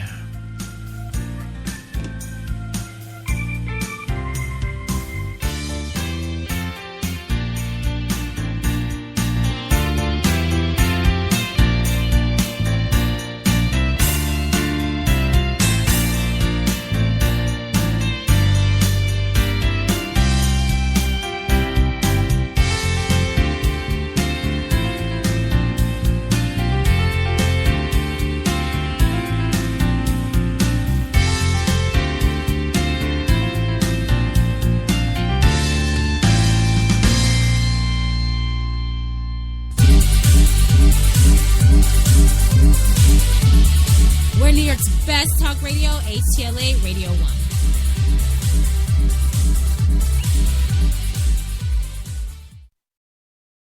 We're New York's best talk radio, HTLA Radio 1.